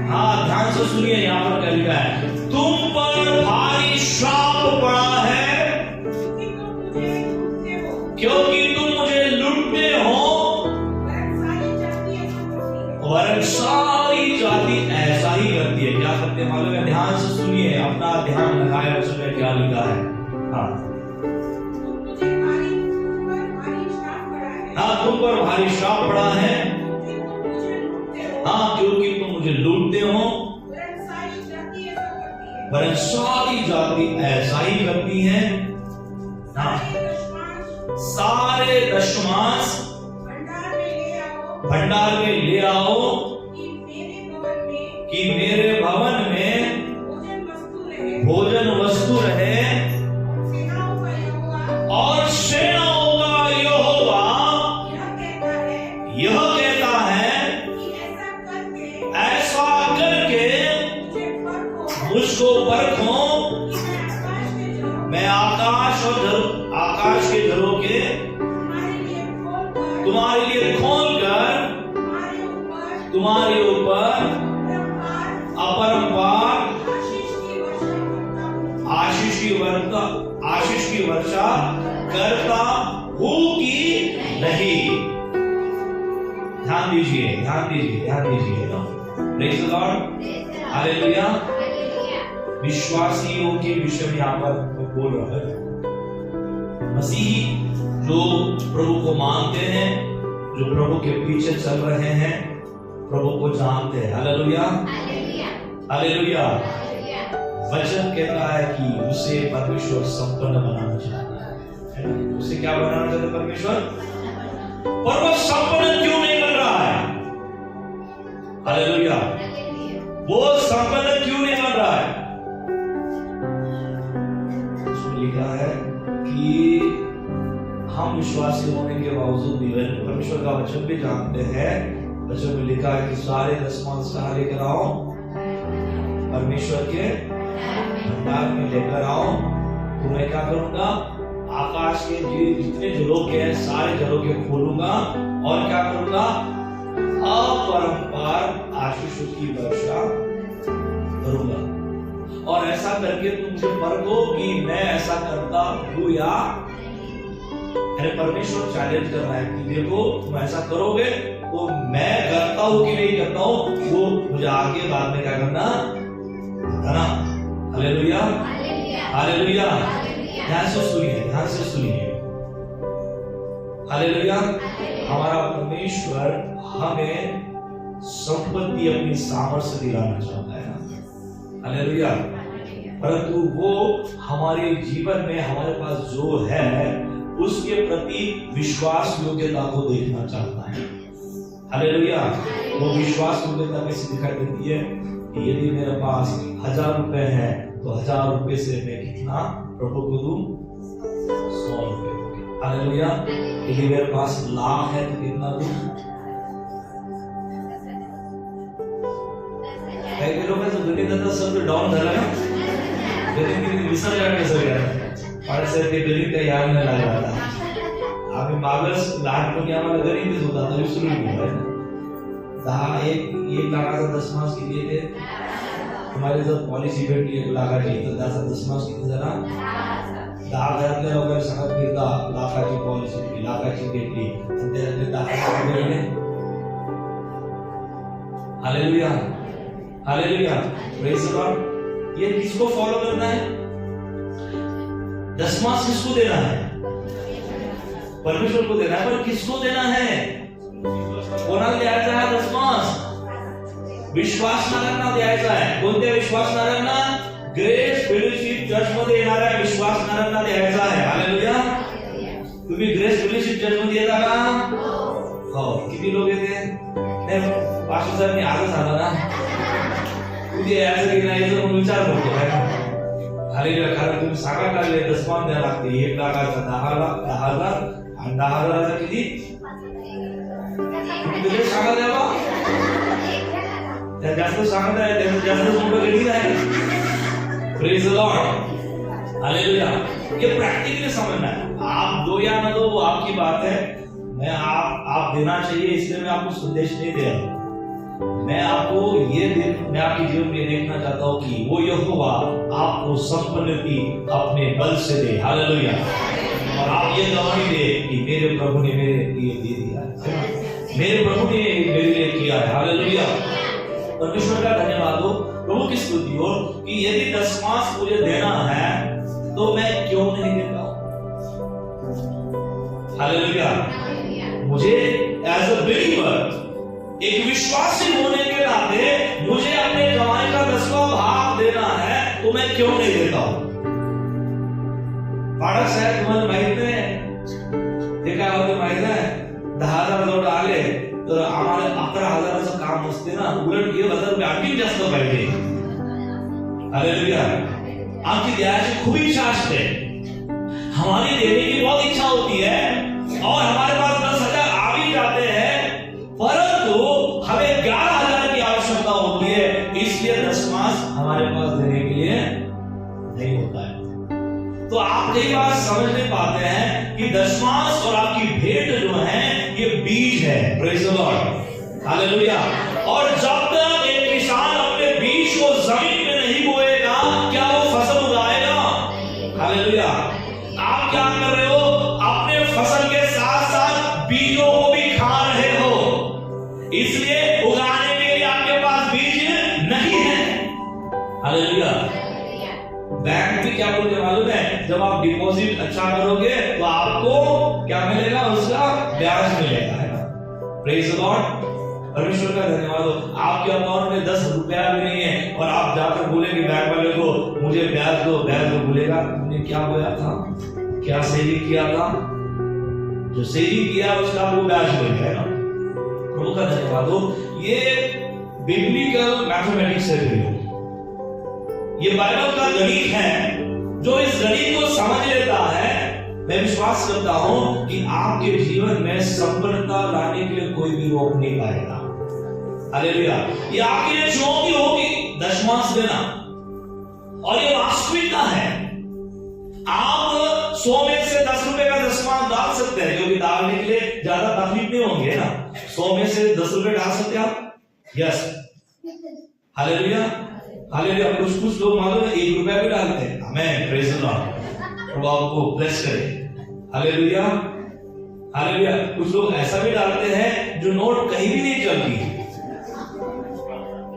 हाँ, ध्यान से सुनिए, यहाँ पर क्या लिखा है? तुम पर भारी श्राप पड़ा है क्योंकि तुम मुझे लूटते हो, वरन सारी जाति ऐसा ही करती है। क्या करते हैं मालूम है? ध्यान से सुनिए, अपना ध्यान लगाए उसमें क्या लिखा है। हाँ, तुम पर भारी श्राप पड़ा है। हाँ, क्योंकि तुम मुझे लूटते हो, वरन सारी जाति ऐसा ही करती है। हाँ, सारे दशमांश भंडार में ले आओ कि मेरे भवन में भोजन वस्तु रहे। आकाश के झरोखे तुम्हारे लिए खोलकर तुम्हारे ऊपर अपरंपार आशीष की वर्षा करता हूं कि नहीं। ध्यान दीजिए। Praise the lord, hallelujah. विश्वासियों के विषय में यहाँ पर बोल रहा है। मसीही जो प्रभु को मानते हैं, जो प्रभु के पीछे चल रहे हैं, प्रभु को जानते हैं। Hallelujah, hallelujah. वचन कहता है कि उसे परमेश्वर संपन्न बनाना चाहता है। उसे क्या बनाना चाहता है परमेश्वर? पर वो संपन्न क्यों नहीं बन रहा है? हालेलुया। वो संपन्न क्यों नहीं बन रहा है? उसमें लिखा है कि हम विश्वासी होने के बावजूद भी परमेश्वर का वचन भी जानते हैं। वचन में लिखा है कि सारे दशमांश कहाँ लेकर आओ? परमेश्वर के भंडार में लेकर आओ। तो मैं क्या करूंगा? आकाश के जितने झरोखे हैं सारे झरोखे खोलूंगा और क्या करूंगा? अपरंपार आशीषों की वर्षा करूंगा। और ऐसा करके तुम मुझे परखो कि मैं ऐसा करता हूं या परमेश्वर चैलेंज कर रहा है कि देखो तुम ऐसा करोगे तो मैं करता हूं कि नहीं करता हूं, वो मुझे आगे बाद में क्या करना बताना। Hallelujah, hallelujah. ध्यान से सुनिए। हालेलुया। हमारा परमेश्वर हमें संपत्ति अपनी सामर्थ्य दिलाना चाहता है। हालेलुया। परंतु वो हमारे जीवन में हमारे पास जो है उसके प्रति विश्वास योग्यता को देखना चाहता है। हालेलुया। वो विश्वास योग्यता कैसे दिखाई देती है कि यदि मेरे पास 1000 रुपए है तो 1000 रुपए से मैं कितना प्रभु को दूं? 100 रुपए। हालेलुया। यदि मेरे पास लाख है तो कितना दूं? काही लोक गणिताचा शब्द डाऊन झाला ना, गणित विसरला सगळ्या पाडसे ते गणित काही यायला नाही लागला आता. आम्ही मागच लहानपणी आम्हाला गणितच होता, आता विसरून गेलो आहे. 1 लाखाचा दशमांश किती येते? तुम्हाला जर पॉलिसी भेटली 1 लाखाची तर त्याचा दशमांश किती झाला? 10,000 लोकांना सांगत की 10 लाखाची पॉलिसी लाखाची भेटली आणि त्याच्यातले 10 भेटले. Hallelujah, hallelujah, praise the Lord. ये किसको फॉलो करना है? दशमांश किसको देना है? परमेश्वर को देना है. पर किसको देना है? कोणाला द्यायचा आहे दशमांश? विश्वासणाऱ्यांना द्यायचा आहे. कोणत्या विश्वासणाऱ्यांना? ग्रेस फेलोशिप चर्च मध्ये येणाऱ्या विश्वासणाऱ्यांना द्यायचा आहे. हालेलुया. तुम्ही ग्रेस फेलोशिप चर्च मध्ये येता का? हो. किती लोक येते? नाही, पास्टरनी आजच आला ना, उद्या यायचं की नाही याचा विचार करतो आहे. हालेलुया. कारण तुम्ही सांगायला लागले दशमांश द्यायला लागते. 1 लाखाचा 10,000 आणि 10,000चा किती? तुम्ही सांगा द्यावा. त्या जास्त सांगत आहे त्याचं जास्त मोठं गणित आहे. Praise the lord. हालेलुया. ये प्रैक्टिकली समझना है. आप दो या न दो वो आपकी बात है. मैं आप देना चाहिए इसलिए मैं आपको संदेश नहीं दे रहा. मैं आपके जीवन में देखना चाहता हूं कि वो यहोवा आपको संपन्नति अपने बल से दे. हालेलुया. और आप ये गवाही दे कि मेरे प्रभु ने मेरे लिए दे दिया है, मेरे प्रभु ने मेरे लिए किया है. हालेलुया. परमेश्वर का धन्यवाद हो, प्रभु की स्तुति हो कि यदि दशमांश मुझे देना है तो मैं क्यों नहीं देता हूं. हालेलुया. मुझे एज अ बिलीवर, एक विश्वासी होने के नाते मुझे अपने कमाई का 10वां भाग देना है तो मैं क्यों नहीं देता हूं. पाडक साहेब तुम्हाला माहित नाही ते काय होते माहित आहे? 10,000 जोड आले तर आम्हाला 11,000चं काम असते ना, उलट 1,000 रुपये आणखी जास्त पाहिजे. हालेलुया. आपकी द्यायची खूप इच्छा असते, हमारी देने की बहुत इच्छा होती है और हमारे पास 10,000 आ भी जाते हैं, परंतु हमें 11,000 की आवश्यकता होती है. इसलिए दशमांश हमारे पास देने के लिए नहीं होता है. तो आप कई बार समझ नहीं पाते हैं कि दशमांश और आपकी भेंट जो है ये बीज है। Praise the lord, hallelujah. और जब तक एक किसान अपने बीज को जमीन में नहीं बोएगा, क्या वो फसल उगाएगा? हालेलुया। आप क्या कर रहे हो? अपने फसल के साथ साथ बीजों को भी खा रहे हो, इसलिए उगाने के लिए आपके पास बीज नहीं है। हालेलुया। बैंक भी क्या बोलते मालूम है? जब आप डिपॉजिट अच्छा करोगे तो आपको क्या मिलेगा? उसका ब्याज मिलेगा। प्रेज द लॉर्ड, परमेश्वर का धन्यवाद हो। आपके अकाउंट में 10 रुपया भी नहीं है और आप जाकर बोलेंगे बैंक वाले को मुझे ब्याज दो, ब्याज दो, बोलेगा तुमने क्या बोया था, क्या सेविंग किया था? जो सेविंग किया उसका आपको ब्याज मिल जाएगा। प्रभु का धन्यवाद हो। ये बिब्लिकल मैथमेटिक्स है, ये बाइबल का गणित है। जो इस गणित को समझ लेता है, मैं विश्वास करता हूं कि आपके जीवन में संपन्नता लाने के लिए कोई भी रोक नहीं पाएगा। हालेलुया। ये आपके लिए चुनौती होगी दशमांश देना, और ये वास्तविकता है। आप 100 में से 10 रुपए का दशमांश डाल सकते हैं, क्योंकि डालने के लिए ज्यादा तकलीफ नहीं होंगे ना। 100 में से 10 रुपए डाल सकते हैं आप? Yes, hallelujah, hallelujah. कुछ लोग मालूम है 1 रुपया भी डालते हैं। आमीन, प्रेज द लॉर्ड। प्रभु आपको ब्लेस करे। Hallelujah, hallelujah. कुछ लोग ऐसा भी डालते हैं जो नोट कहीं भी नहीं चलती,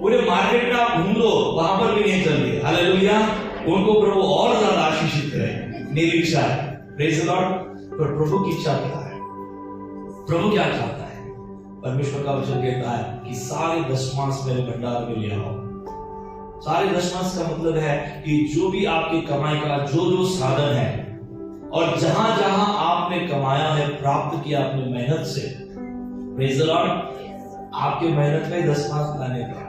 पूरे मार्केट में आप घूम लो वहां पर भी नहीं चलती। हालेलुया। उनको प्रभु और ज्यादा आशीषित करे, मेरी इच्छा है। Praise the Lord. पर प्रभु की इच्छा क्या है? प्रभु क्या चाहता है? परमेश्वर का वचन कहता है कि सारे दशमांश मेरे भंडार में ले आओ। सारे दशमांश का मतलब है कि जो भी आपकी कमाई का जो साधन है, और जहां जहां आपने कमाया है, प्राप्त किया अपनी मेहनत से, प्रेज द लॉर्ड, आपके मेहनत का ही दशमांश लाने का।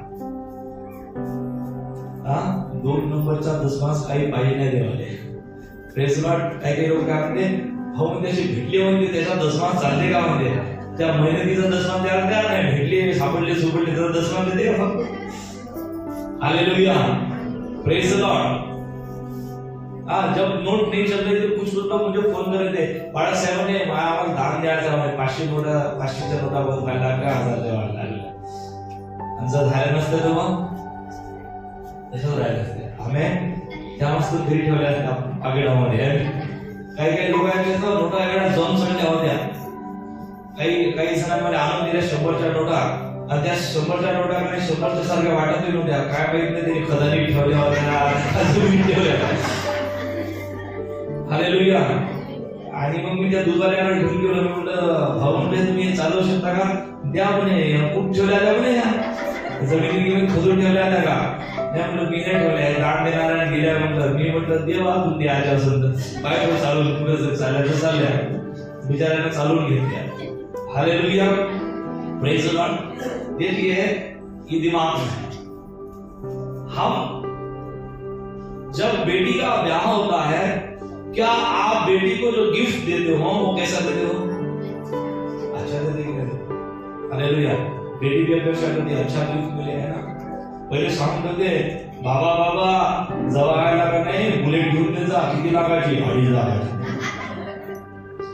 2 नंबरचा दशमांश काही पाहिजे नाही देवाले। Praise the Lord. काही लोक काय म्हणते, भाऊ म्हणजे अशी भेटली म्हणजे त्याचा दशमांश चालते का? म्हणजे त्या मेहनतीचा दशमांश द्यायला तयार नाही, भेटली सापडले त्याचा दशमांश देते। Hallelujah, praise the Lord. जब नोट नहीं चल रहे थे, कुछ लोग मुझे फोन कर रहे थे, बड़ा साहेब ने आम्हाला दान द्यायचं आहे, 500 नोटा, 500च्या नोटा बंद व्हायला लागल्या, 1000 द्यायला लागल्या। आणि जर झालं नसतं तर मग तसंच राहिलं असतं। आम्ही त्या मस्त घरी ठेवल्या असत्या आगेडामध्ये। काही लोक आहेत नोटा आगेडा जम चढल्या होत्या। काही जणांमध्ये आणून दिल्या 100च्या नोटा, आणि त्या 100च्या नोटामध्ये 100च्या सारख्या वाटत नव्हत्या। काय माहित नाही, खदानी ठेवल्या होत्या, अजून ठेवल्या। हालेलुया। आणि मग मी त्या दुधाऱ्याकडे घेऊन गेलो, मी म्हटलं भाऊ म्हणजे तुम्ही चालवू शकता का? द्या म्हणे। खूप ठेवल्या त्या म्हणे, जमिनी घेऊन खजूर ठेवल्या त्या का? त्या म्हटलं मी नाही ठेवल्या, दाट देणाऱ्या गेल्या म्हटलं। मी म्हटलं देवा तू द्यायच्या असेल तर बायको चालवून पुढे चालल्या चालल्या, बिचाऱ्यानं चालवून घेतल्या। Hallelujah, praise the Lord. देखिए ये दिमाग में हम जब बेटी का ब्याह होता है, क्या आप बेटी को जो गिफ्ट देते हो वो कैसा देते हो? अच्छा देते हो। हालेलुया। बेटी भी अपेक्षा करती है अच्छा गिफ्ट मिले, है ना। पहिले सांगून करते, बाबा बाबा जवायला का नाही, बुलेट घेऊन दे जा। किती लाखाची? 2.5 लाखाची।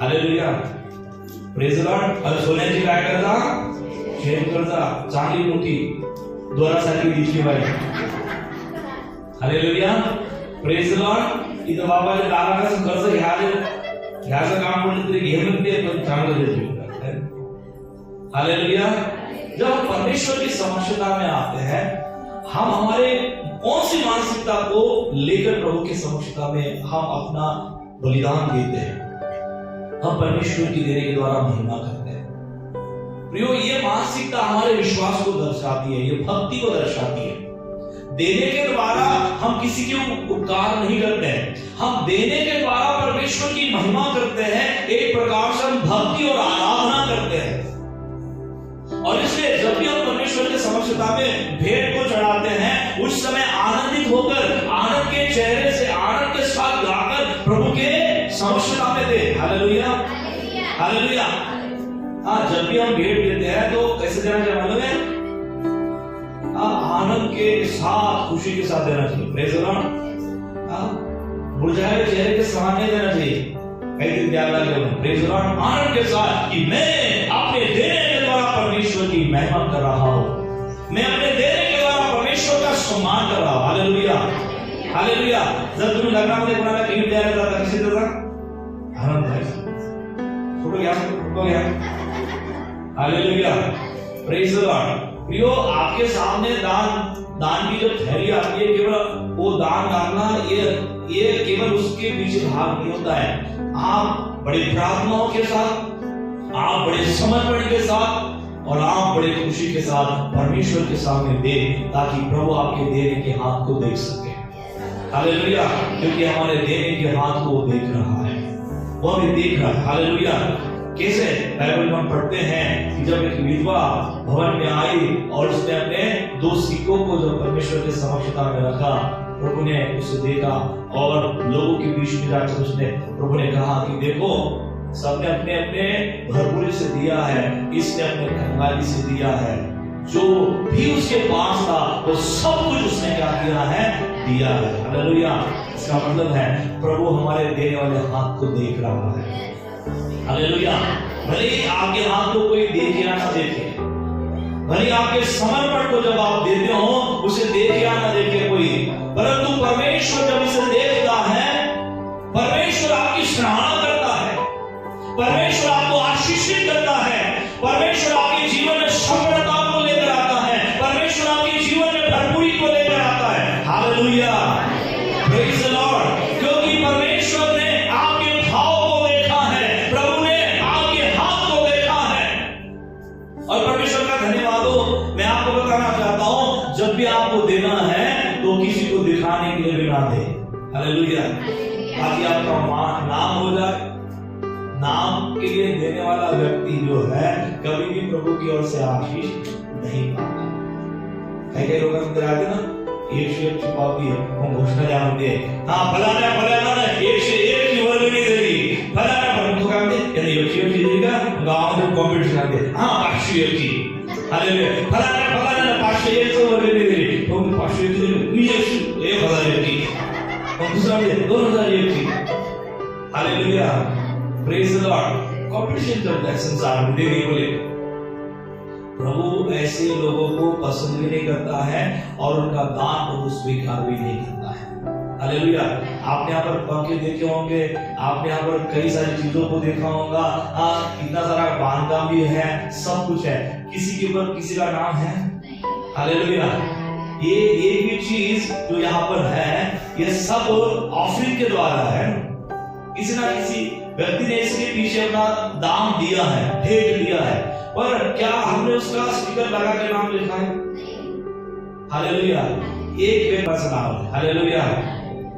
Hallelujah, praise the Lord. और सोन्याची काय करता? चेन करता, चांगली मोठी दोरासारखी दिसली पाहिजे। Hallelujah, praise the Lord. इथं बाबाने 10 लाखाचं कर्ज घ्यायचं काम म्हटलं तरी घे म्हणते, पण चांगलं देते। हालेलुया। जब हम परमेश्वर की समक्षता में आते हैं, हम हमारे कौन सी मानसिकता को लेकर प्रभु की समक्षता में हम अपना बलिदान देते हैं? हम परमेश्वर की देने के द्वारा महिमा करते हैं। प्रियो, ये मानसिकता हमारे विश्वास को दर्शाती है, ये भक्ति को दर्शाती है। देने के द्वारा हम किसी के उपकार नहीं करते हैं, हम देने के द्वारा परमेश्वर की महिमा करते हैं। एक प्रकार से हम भक्ति और आराधना करते हैं। और इसलिए जब भी हम परमेश्वर के समक्षता में भेंट को चढ़ाते हैं, उस समय आनंदित होकर, आनंद के चेहरे से, आनंद के साथ गाकर प्रभु के समक्षता में दे। Hallelujah, hallelujah. जब भी हम भेंट देते हैं तो कैसे देना चाहिए मालूम है? आनंद के साथ, खुशी के साथ देना चाहिए। Praise the Lord. मुरझाए चेहरे के समान नहीं देना चाहिए। कई दिन त्याग लगे प्रेज लॉर्ड आनंद के साथ कि मैं अपने देने के द्वारा परमेश्वर की महिमा कर रहा हूं, मैं अपने देने के द्वारा परमेश्वर का सम्मान कर रहा हूं। Hallelujah hallelujah. जब तुम्हें लग रहा मुझे पुराना गिफ्ट दिया जाता था, किसी तरह आनंद भाई फोटो गया हालेलुया प्रेज लॉर्ड। प्रियो आपके सामने दान की जो थैली आती है, केवल वो दान डालना ये केवल उसके पीछे भाग नहीं होता है। आप बड़ी प्रार्थनाओं के साथ, आप बड़े समर्पण के साथ और आप बड़े खुशी के साथ परमेश्वर के सामने दे, ताकि प्रभु आपके देने के हाथ को देख सके। हालेलुया। क्योंकि हमारे देने के हाथ को वो देख रहा है, वो हमें देख रहा है। हालेलुया। कैसे बाइबल में हम पढ़ते हैं कि जब एक विधवा भवन में आई और उसने अपने 2 सिक्कों को जब परमेश्वर के समक्षता में रखा, प्रभु ने उसे देखा और लोगों के बीच में जाकर उसने प्रभु ने कहा कि देखो सबने अपने अपने भरपूरी से दिया है, इसने अपने कंगाली से दिया है, जो भी उसके पास था वो सब कुछ उसने क्या किया है, दिया है। हालेलुया। इसका मतलब है प्रभु हमारे देने वाले हाथ को देख रहा है। हालेलुया। भले ही आपके हाथ को कोई देखे या ना देखे, भले आपके समर्पण को जब आप देते हो उसे देखे या ना देखे कोई, परंतु परमेश्वर जब इसे देखता है, परमेश्वर आपकी सराहना करता है, परमेश्वर आपको आशीषित करता है, परमेश्वर आपके जीवन में सफलता को लेकर आता है, परमेश्वर आपके जीवन में भरपूरी को लेकर आता है। Hallelujah praise the Lord. क्योंकि परमेश्वर ने आपके भाव को देखा है, प्रभु ने आपके हाथ को देखा है। और परमेश्वर का धन्यवाद हो। मैं आपको बताना चाहता हूं, जब भी आपको देना है तो किसी को दिखाने के लिए भी ना दे। हालेलुया। ताकि आपका नाम हो जाए। नाम के लिए देने वाला व्यक्ति जो है कभी भी प्रभु की ओर से आशीष नहीं पाता। कई लोग अंदर आते ना, एक से एक छुपाती है, वो घोषणा जानते हैं, हाँ फलाना फलाना एक से एक की वर्ग नहीं दे रही, फलाना फलाना कहते हैं यदि एक चीज देगा गांव में कंपटीशन आते हैं, हाँ 500 की हालेलुया, फलाना फलाना 501 वर्ग नहीं दे रही, तो 500 की 1000 की, और दूसरा दे 2001 की। Hallelujah praise the Lord. Competition चलता है संसार में देने को लेकर। प्रभु ऐसे लोगों को पसंद भी नहीं करता है और उनका दान प्रभु स्वीकार भी नहीं करता है। हालेलुया। आपने यहाँ पर पंखे देखे होंगे, आपने यहाँ पर कई सारी चीजों को देखा होगा, कितना सारा बांधकाम भी है, सब कुछ है, किसी के ऊपर किसी का नाम है। हालेलुया। ये एक भी चीज जो यहाँ पर है ये सब ऑफरिंग के द्वारा है। किसी ना किसी व्यक्ति ने इसके पीछे अपना दाम दिया है, भेंट दिया है, पर क्या हमने उसका स्टिकर लगा के नाम लिखा है? हालेलुया। एक व्यक्ति का नाम है। हालेलुया।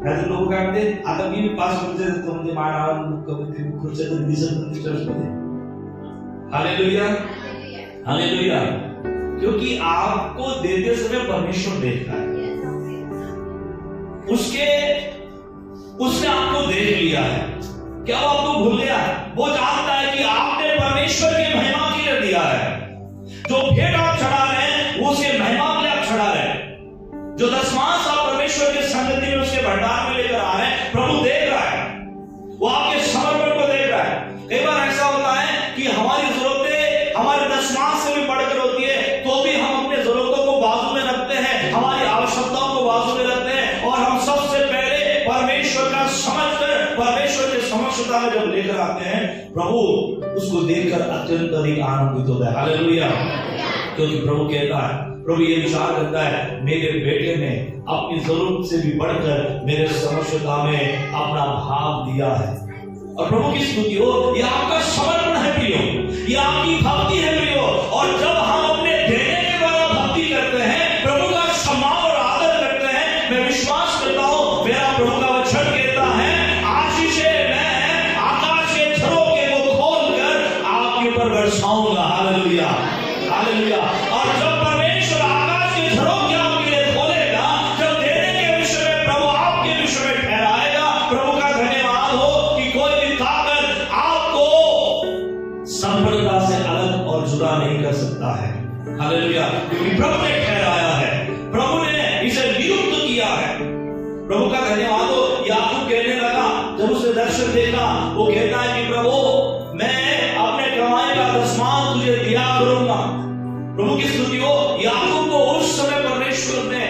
ऐसे लोग कहते हैं आता मी 5 खुर्च्या देतो म्हणजे मानावर कमी खुर्च्या तरी दिसत नाही चर्चमध्ये। Hallelujah hallelujah. क्योंकि आपको देते समय परमेश्वर देखता है, उसने आपको देख लिया है। क्या वो आपको भूल गया? वो जानता है कि आपने परमेश्वर की महिमा के लिए दिया है। जो भेंट आप चढ़ा रहे हैं वो उसे महिमा के लिए आप चढ़ा रहे हैं। जो दशमांश आप परमेश्वर के संगति में उसके भंडार में लेकर आ रहे हैं, प्रभु देख रहा है, वो आपके समर्पण को देख रहा है। कई बार ऐसा होता है कि हमारी जरूरतें हमारे दशमांश से भी बढ़कर होती है, तो भी हम अपने जरूरतों को बाजू में रखते हैं, हमारी आवश्यकताओं को बाजू में रखते हैं, और हम सबसे पहले परमेश्वर का समझकर परमेश्वर के समक्षता में जब लेकर आते हैं, प्रभु उसको देखकर अत्यंत अधिक आनंदित होता है। हालेलुया। क्योंकि प्रभु कहता है, प्रभु ये विचार करता है, मेरे बेटे ने अपनी जरूरत से भी बढ़कर मेरे समक्षता में अपना भाव दिया है। और प्रभु की स्तुति हो, ये आपका समर्पण है प्रियो, ये आपकी भक्ति है प्रियो। और जब हम अपने देने के द्वारा भक्ति करते हैं, प्रभु का सम्मान और आदर करते हैं, मैं विश्वास करता हूं, मेरा प्रभु का वचन कहता है, बरसाऊंगा। Hallelujah hallelujah. और जब परमेश्वर आकाश के झरोखे आपके लिए खोलेगा, जब देने के विषय में प्रभु आपके विषय में ठहराएगा, प्रभु का धन्यवाद हो कि कोई भी ताकत आपको संपन्नता से अलग और जुदा नहीं कर सकता है। हालेलुया। क्योंकि प्रभु ने ठहराया है, प्रभु ने इसे नियुक्त किया है। प्रभु का धन्यवाद हो। याकूब कहने दर्शन देखा, वो कहता है कि प्रभु मैं अपने कमाई का दशमांश तुझे दिया करूंगा। प्रभु की स्तुति हो। याकूब को उस समय परमेश्वर ने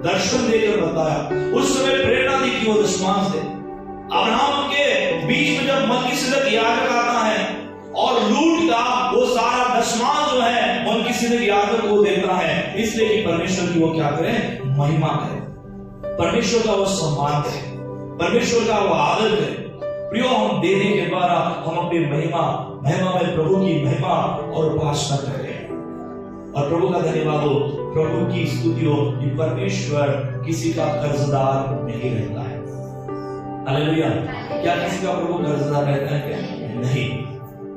दर्शन देकर बताया, उस समय प्रेरणा दी कि वो दशमांश दे। अब्राहम के बीच में जब मलकीसेदक याजक आता है और लूट का वो सारा दशमांश जो है मलकीसेदक याजक को देता है, इसलिए कि परमेश्वर की वो क्या करे, महिमा करे, परमेश्वर का वो सम्मान करे, परमेश्वर का वो आदर करे। प्रियो, हम देने के द्वारा हम अपनी महिमा में प्रभु की महिमा और उपासना करें और प्रभु का धन्यवाद हो, प्रभु की स्तुति हो कि परमेश्वर किसी का कर्जदार नहीं रहता है। हालेलुया। क्या किसी का प्रभु कर्जदार रहता है? क्या नहीं,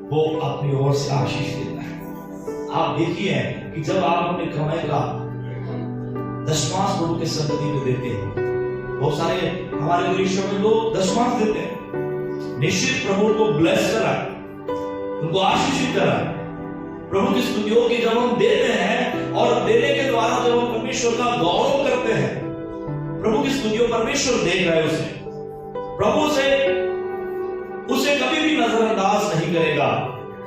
वो अपनी ओर से आशीष देता है। आप देखिए कि जब आप अपने कमाई का दशमांश प्रभु के संगति में देते हैं, बहुत सारे हमारे देशों में लोग दशमांश देते हैं, निश्चित प्रभु को ब्लेस करा, उनको आशीषित करा। प्रभु की स्तुति हो कि जब हम देते हैं और देने के द्वारा जब हम परमेश्वर का गौरव करते हैं, प्रभु की स्तुति हो, परमेश्वर देख रहा है उसे, प्रभु उसे कभी भी नजरअंदाज नहीं करेगा।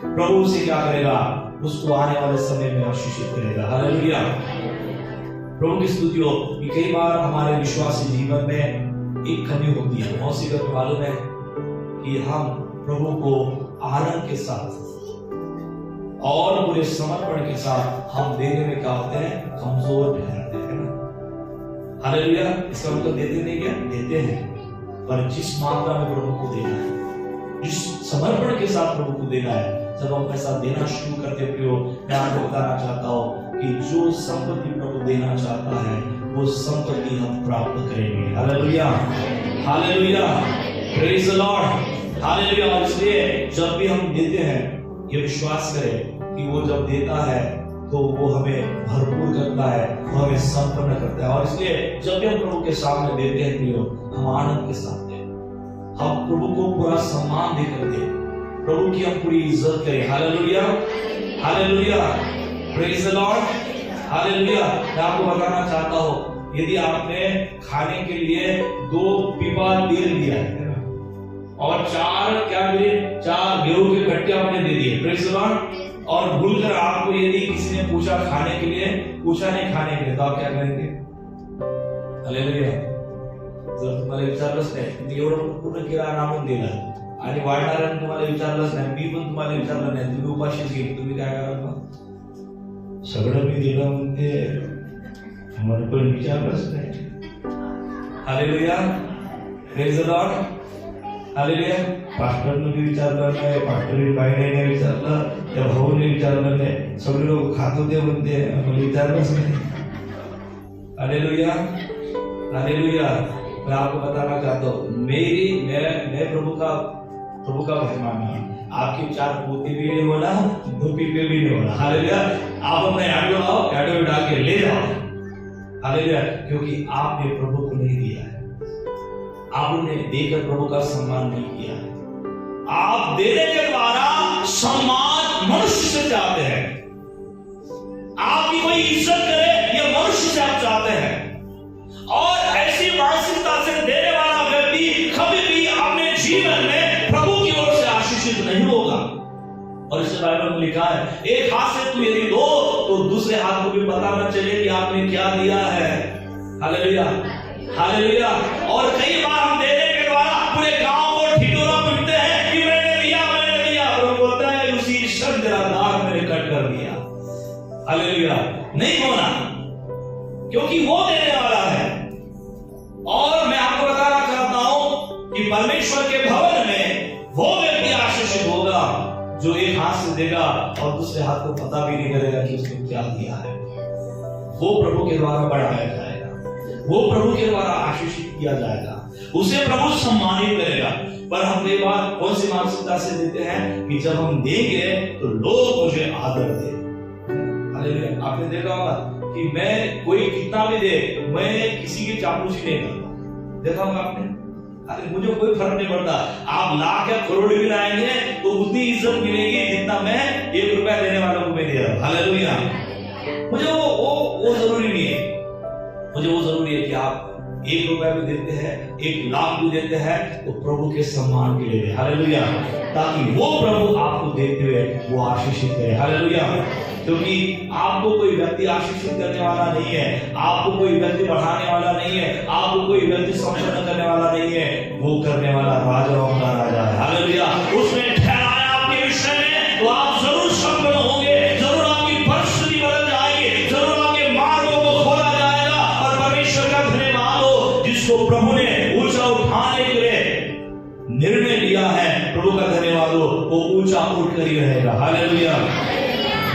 प्रभु उसे क्या करेगा, उसको आने वाले समय में आशीषित करेगा। हालेलुया। प्रभु की स्तुति हो कि कई बार हमारे विश्वासी जीवन में एक कमी होती है, मौसी का मालूम है कि हम प्रभु को आनंद के साथ और पूरे समर्पण के साथ हम देने में क्या होते हैं, कमजोर ठहरते हैं ना। हालेलुया। इसका मतलब देते नहीं, क्या देते हैं, पर जिस मात्रा में प्रभु को देना है, जिस समर्पण के साथ प्रभु को देना है, जब हम पैसा देना शुरू करते प्रियो, मैं आपको बताना चाहता हूं कि जो संपत्ति प्रभु देना चाहता है वो संपत्ति हम प्राप्त करेंगे। Hallelujah, hallelujah, praise the lord, hallelujah. और इसलिए जब भी हम देते हैं, ये विश्वास करें कि वो जब देता है तो वो हमें भरपूर करता है, वो हमें संपन्न करता है। और इसलिए जब भी हम प्रभु के सामने देते हैं प्रियो, हम आनंद के साथ दें, हम प्रभु को पूरा सम्मान देकर दें, प्रभु की हम पूरी इज्जत करें। Hallelujah, hallelujah, praise the lord, hallelujah. मैं आपको बताना चाहता हूँ, यदि आपने खाने के लिए 2 पीपा तेल दिया है और 4 गेहूं के कट्टे आपने दे दिए, प्रेज द लॉर्ड, और भूलकर आपको यदि किसी ने पूछा खाने के लिए, पूछा नहीं खाने के लिए, तो आप क्या करेंगे? हालेलुया। जर तुम्हाला विचारलंच नाही, मी एवढं पूर्ण किराणा आणून दिला आणि वाढणाऱ्यांनी तुम्हाला विचारलंच नाही, मी पण तुम्हाला विचारलं नाही, तुम्ही उपाशीच गेले, तुम्ही काय कराल मग? सगळं मी दिलं म्हणते, मला पण विचारलंच नाही। Hallelujah, praise the lord, hallelujah. पास्टरने भी विचारलं नाही, पास्टरने बाईने विचारलं, त्या भाऊने विचारलं नाही, सगळे लोक खात होते म्हणते, मला विचारलंच नाही। Hallelujah, hallelujah. मैं आपको बताना चाहता हूँ, मैं प्रभु का मेहमान हूँ। आपके 4 पोते भी नहीं होना, 2 पीपे भी नहीं होना। हालेलुया। आप अपने ऑटो लाओ, ऑटो में डाल के ले जाओ। हालेलुया। क्योंकि आपने प्रभु को नहीं दिया है, आपने देकर प्रभु का सम्मान नहीं किया है। आप देने के द्वारा सम्मान मनुष्य से चाहते हैं, आपकी कोई इज्जत करे ये मनुष्य से आप चाहते हैं, और ऐसी मानसिकता से देने वाला व्यक्ति कभी भी अपने जीवन में प्रभु की ओर से आशीषित नहीं होगा। और इसे बाइबल में लिखा है, एक हाथ से तू यदि दो तो दूसरे हाथ को भी पता न चले कि आपने क्या दिया है। Hallelujah, hallelujah. और कई बार हम देने के द्वारा पूरे गांव को ठिठुरा पीटते हैं कि मैंने दिया, मैंने दिया। प्रभु बोलता है उसी क्षण तेरा दाग मैंने कट कर दिया। हालेलुया। नहीं होना, क्योंकि वो देने वाला है। और मैं आपको बताना चाहता हूं कि परमेश्वर के भवन में वो व्यक्ति आशीषित होगा जो एक हाथ से देगा और दूसरे हाथ को पता भी नहीं करेगा कि उसने क्या दिया है। वो प्रभु के द्वारा बढ़ाया जाएगा, वो प्रभु के द्वारा आशीषित किया जाएगा, उसे प्रभु सम्मानित करेगा। पर हम कई बार कौन सी मानसिकता से देते हैं कि जब हम देंगे तो लोग मुझे आदर दे। हालेलुया। आपने देखा होगा कि मैं कोई कितना भी दे, मैं किसी की चापलूसी नहीं करता। देखा होगा आपने? अरे मुझे कोई फर्क नहीं पड़ता, आप लाख या करोड़ भी लाएंगे तो उतनी इज्जत मिलेगी जितना मैं 1 रुपया देने वालों को मैं दे रहा हूं। हालेलुया। मुझे वो जरूरी नहीं है, मुझे वो जरूरी है कि आप 1 रुपया भी देते हैं एक लाख भी देते हैं तो प्रभु के सम्मान के लिए, हालेलुया, ताकि वो प्रभु आपको देते हुए वो आशीषित करे, हालेलुया। क्योंकि आपको कोई व्यक्ति आशीषित करने वाला नहीं है, आपको कोई व्यक्ति बढ़ाने वाला नहीं है, आपको कोई व्यक्ति संशोधन करने वाला नहीं है, वो करने वाला राजाओं का राजा है, हालेलुया। उसने ठहराया आपके विषय में तो आप जरूर संपन्न होंगे, जरूर आपकी परिस्थिति बदल जाएगी, जरूर आपके मार्गों को खोला जाएगा। और परमेश्वर का धन्यवाद हो जिसको प्रभु ने ऊंचा उठाने के लिए निर्णय लिया है, प्रभु का धन्यवाद हो, वो ऊंचा उठकर ही रहेगा, हालेलुया।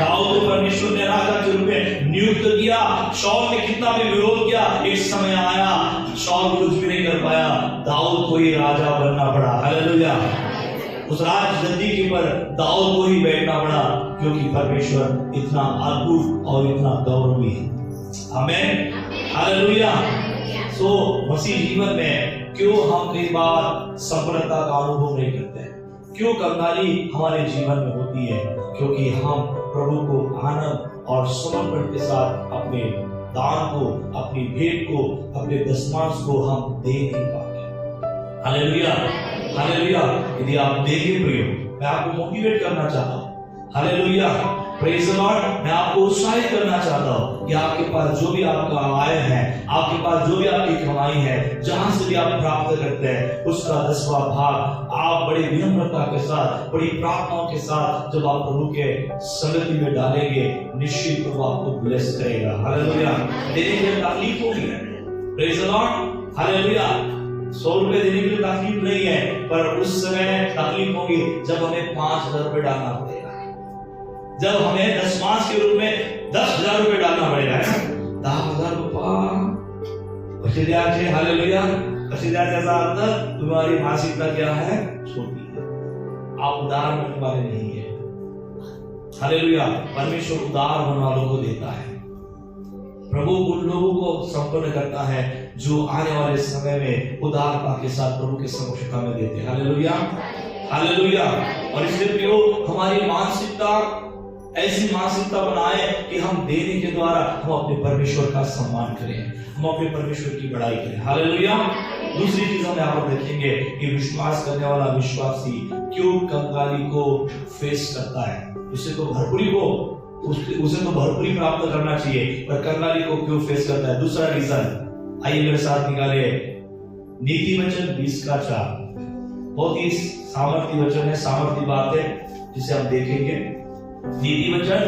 दाऊद को परमेश्वर ने राजा के रूप में नियुक्त किया, शौल ने कितना भी विरोध किया, एक समय आया शौल कुछ भी नहीं कर पाया, दाऊद को ही राजा बनना पड़ा, हालेलुया। उस राज गद्दी के पर दाऊद को ही बैठना पड़ा, क्योंकि परमेश्वर इतना अद्भुत और इतना गौरवी है, आमीन, हालेलुया। सो मसीह जीवन में क्यों हम कई बार सफलता का अनुभव नहीं करते हैं, क्यों कंगाली हमारे जीवन में होती है? क्योंकि हम प्रभु को आनंद और समर्पण के साथ अपने दान को, अपनी भेंट को, अपने दशमांश को हम दे नहीं पाते, हालेलुया, हालेलुया। यदि आप देंगे प्रियो, मैं आपको मोटिवेट करना चाहता हूँ, हालेलुया, प्रेज द लॉर्ड। मैं आपको उत्साहित करना चाहता हूँ कि आपके पास जो भी आपका आय है, आपके पास जो भी आपकी कमाई है, जहां से भी आप प्राप्त करते हैं, उसका 10वां भाग आप बड़ी विनम्रता के साथ, बड़ी प्रार्थनाओं के साथ जब आप प्रभु के संगति में डालेंगे, निश्चित प्रभु आपको ब्लेस करेगा, हालेलुया। देने के लिए तकलीफ होगी, प्रेज द लॉर्ड, हालेलुया। 100 रुपए देने के लिए तकलीफ नहीं है, पर उस समय तकलीफ होगी जब हमें 5000 रुपए डालना पड़ेगा, जब हमें दशमांश के रूप में 10,000 रुपए डालना पड़ेगा, 10,000 रुपये છે, हालेलुया। ऐसा अर्थ तुम्हारी मानसिकता क्या है? छोटी है, आप उदार बनने वाले नहीं है, हालेलुया। परमेश्वर उदार होने वालों को देता है, प्रभु उन लोगों को संपन्न करता है जो आने वाले समय में उदारता के साथ प्रभु के समक्षता में देते हैं, हालेलुया, हालेलुया। और इसलिए प्रियो, हमारी मानसिकता ऐसी मानसिकता बनाए कि हम देने के द्वारा हम अपने परमेश्वर का सम्मान करें, हम अपने परमेश्वर की बड़ाई करें, हालेलुया। दूसरी चीज हम यहाँ पर देखेंगे कि विश्वास करने वाला विश्वासी क्यों कंगाली को फेस करता है। उसे तो भरपूरी प्राप्त करना चाहिए, पर कंगाली को क्यों फेस करता है? दूसरा रीजन आइए मेरे साथ निकाले, नीति वचन 20:4। बहुत ही सामर्थ्य वचन है, सामर्थ्य बात है जिसे हम देखेंगे। नीति वचन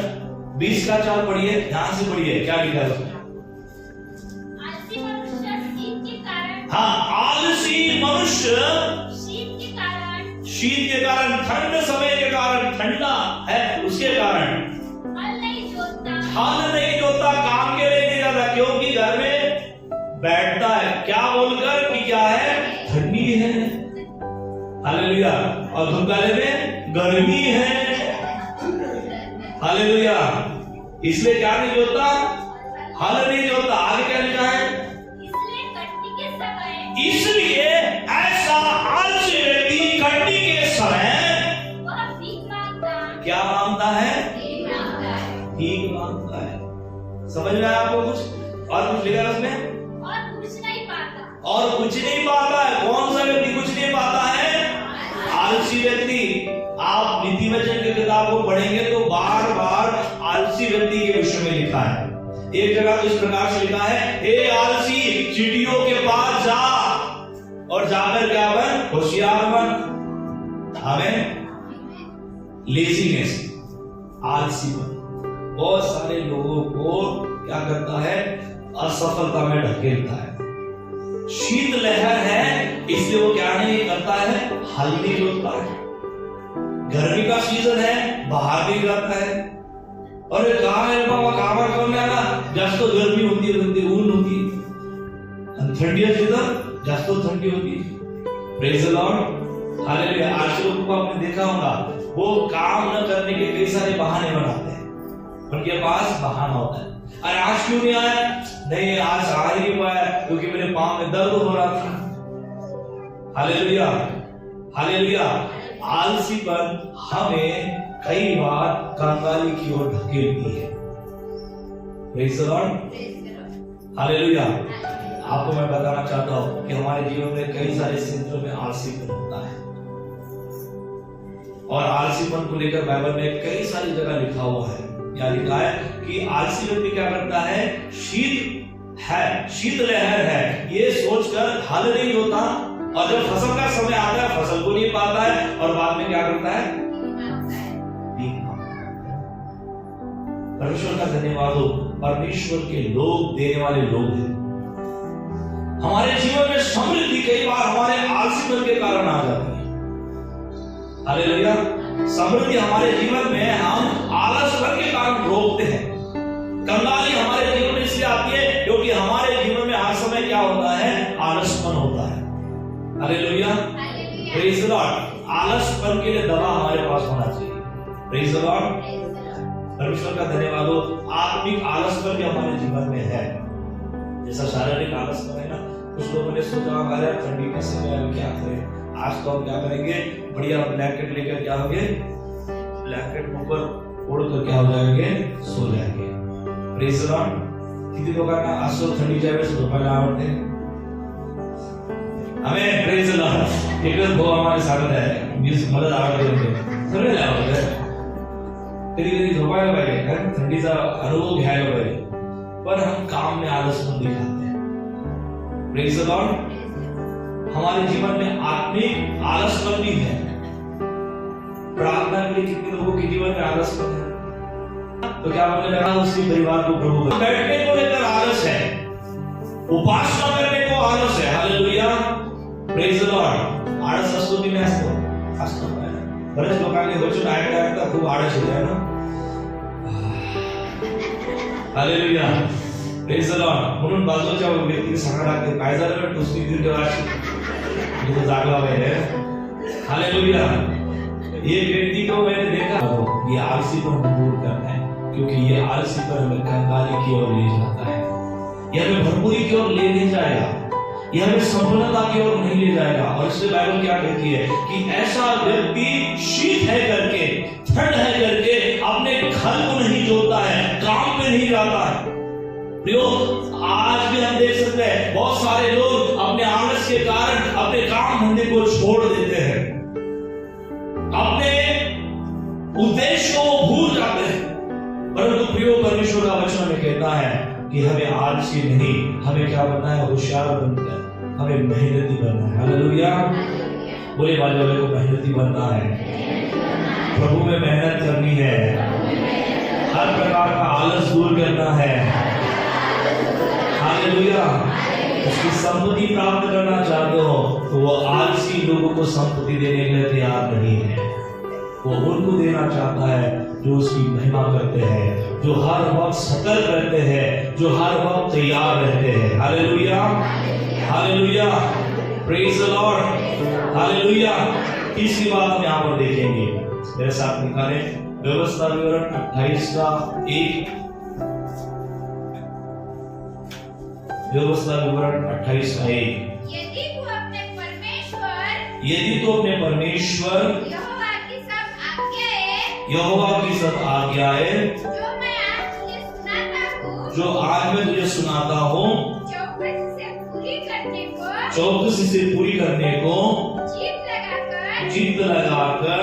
20:4 पढ़िए, ध्यान से पढ़िए, क्या लिखा है उसमें? आलसी मनुष्य शीत के कारण, हाँ, आलसी मनुष्य शीत के कारण, ठंड समय के कारण, ठंडा है उसके कारण हल नहीं जोतता, काम के लिए नहीं जाता, क्योंकि घर में बैठता है क्या बोलकर कि क्या है? ठंडी है, हालेलुया। और धूपकाले में गर्मी है, हालेलुया। इसलिए क्या नहीं जोतता? हल नहीं जोतता। आगे क्या लिखा है? इसलिए ऐसा आलसी व्यक्ति कटनी के समय क्या मांगता है? भीख मांगता है। समझ में आया आपको कुछ? और कुछ लिखा है उसमें? और कुछ नहीं पाता है। कौन सा व्यक्ति कुछ नहीं पाता है? आलसी व्यक्ति। आप नीति वचन की किताब को पढ़ेंगे तो बार बार आलसी व्यक्ति के विषय में लिखा है। एक जगह तो इस प्रकार से लिखा है, हे आलसी, चींटियों के पास जा और जाकर क्या बन? होशियार बन। हमें लेजीनेस, आलसी बन बहुत सारे लोगों को क्या करता है? असफलता में ढकेलता है। शीत लहर है इसलिए वो क्या नहीं करता है? हल नहीं जोतता है। गर्मी का सीजन है, बाहर नहीं जाता है। और कहा है बाबा कामर करने आना, जास्त गर्मी होती है, ऊन होती है। ठंडी सीजन जास्त ठंडी होती है। Praise the lord, hallelujah. आज लोगों को आपने देखा होगा, वो काम न करने के कई सारे बहाने बनाते हैं, उनके पास बहाना होता है। अरे आज क्यों नहीं आया? नहीं, आज आ ही नहीं पाया क्योंकि मेरे पांव में दर्द हो रहा था। Hallelujah, hallelujah. आलसीपन हमें कई बार कंगाली की ओर ढकेलती है। Praise the lord, hallelujah. आपको मैं बताना चाहता हूं कि हमारे जीवन में कई सारे क्षेत्रों में आलसीपन होता है, और आलसीपन को लेकर बाइबल में कई सारी जगह लिखा हुआ है। क्या लिखा है कि आलसी व्यक्ति क्या करता है, शीतलहर है ये सोचकर हल नहीं होता, और जब फसल का समय आता है फसल को नहीं पाता है, और बाद में क्या करता है, परमेश्वर का धन्यवाद हो, परमेश्वर के लोग देने वाले लोग हैं। हमारे जीवन में समृद्धि कई बार हमारे आलसीपन के कारण आ जाती है। हालेलुया। समृद्धि हमारे जीवन में हम आलसपन के कारण रोकते हैं। कंगाली हमारे जीवन में इसलिए आती है क्योंकि हमारे जीवन में हर समय क्या होता है, आलसपन होता है। Hallelujah, praise the Lord. आलसपन के लिए दवा हमारे पास होना चाहिए। प्रेज द लॉर्ड, परमेश्वर का धन्यवाद हो। आत्मिक आलसपन भी हमारे जीवन में है, जैसा शारीरिक आलसपन है ना। कुछ लोगों ने सोचा हमारे ठंडी के समय में क्या करें, आज तो हम क्या करेंगे, बढ़िया ब्लैंकेट लेकर क्या होंगे, ब्लैंकेट ऊपर ओढ़ कर क्या हो जाएंगे, सो जाएंगे। Praise the Lord. कितने लोगों का आज तो ठंडी जाए से दोपहर आवड़ते हैं हमें। Praise the Lord. एक वो हमारे साथ है म्यूजिक मदद आवड़ते हैं सगळे आवडते, कधी कधी झोपायला पाहिजे, थंडीचा अनुभव घ्यायला पाहिजे, पर हम काम में आलसपन दिखाते हैं। Praise the Lord. हमारे जीवन में आत्मिक आलसपन भी है। प्रार्थना के लिए कितने लोगों के जीवन में आलसपन है, तो क्या बोलने लगा, उसी परिवार को प्रभु का बैठने को लेकर आलस है, उपासना करने को आलस है। Hallelujah, praise the Lord. आळस असतो की नाही असतो, असतो। बरेच लोकांनी वचन ऐकता खूप आळस येतो आहे ना। Hallelujah, praise the Lord. म्हणून बाजूच्या व्यक्तीने सांगा लागते, काय झालं टुसकी दीर्घवाशी तो जागला है। हालेलुया। ये व्यक्ति को मैंने देखा, ये आलसीपन दूर करना है, क्योंकि ये आलसीपन हमें कंगाली की ओर ले जाता है, ये हमें भरपूरी की ओर ले नहीं जाएगा, ये हमें संपन्नता की ओर नहीं ले जाएगा। और इसलिए बाइबल क्या कहती है कि ऐसा व्यक्ति शीत है करके, ठंड है करके अपने घर को नहीं जोता है, काम पे नहीं जाता है। प्रियो, आज भी हम देख सकते हैं बहुत सारे लोग अपने आलस के कारण अपने काम धंधे को छोड़ देते हैं, अपने उद्देश्य को भूल जाते हैं। परंतु प्रियो, परमेश्वर का वचन हमें कहता है कि हमें आलसी नहीं, हमें क्या बनना है, होशियार बनना है, हमें मेहनती बनना है। हालेलुया। बोले वाले को मेहनती बनना है, प्रभु में मेहनत करनी है, हर प्रकार का आलस दूर करना है। हालेलुया। उसकी संपत्ति प्राप्त करना चाहते हो तो वो आलसी लोगों को संपत्ति देने के लिए तैयार नहीं है, वो उनको देना चाहता है जो उसकी महिमा करते हैं, जो हर वक्त सतर्क रहते हैं, जो हर वक्त तैयार रहते हैं। Hallelujah, hallelujah, praise the lord. Hallelujah. तीसरी बात हम यहाँ पर देखेंगे, मेरे साथ निकालें व्यवस्था विवरण 28 का 1। व्यवस्था विवरण 28 का 1। यदि तू अपने परमेश्वर यहोवा की सब आज्ञाएं जो आज मैं तुझे सुनाता हूँ चौकसी से पूरी करने को जीत लगाकर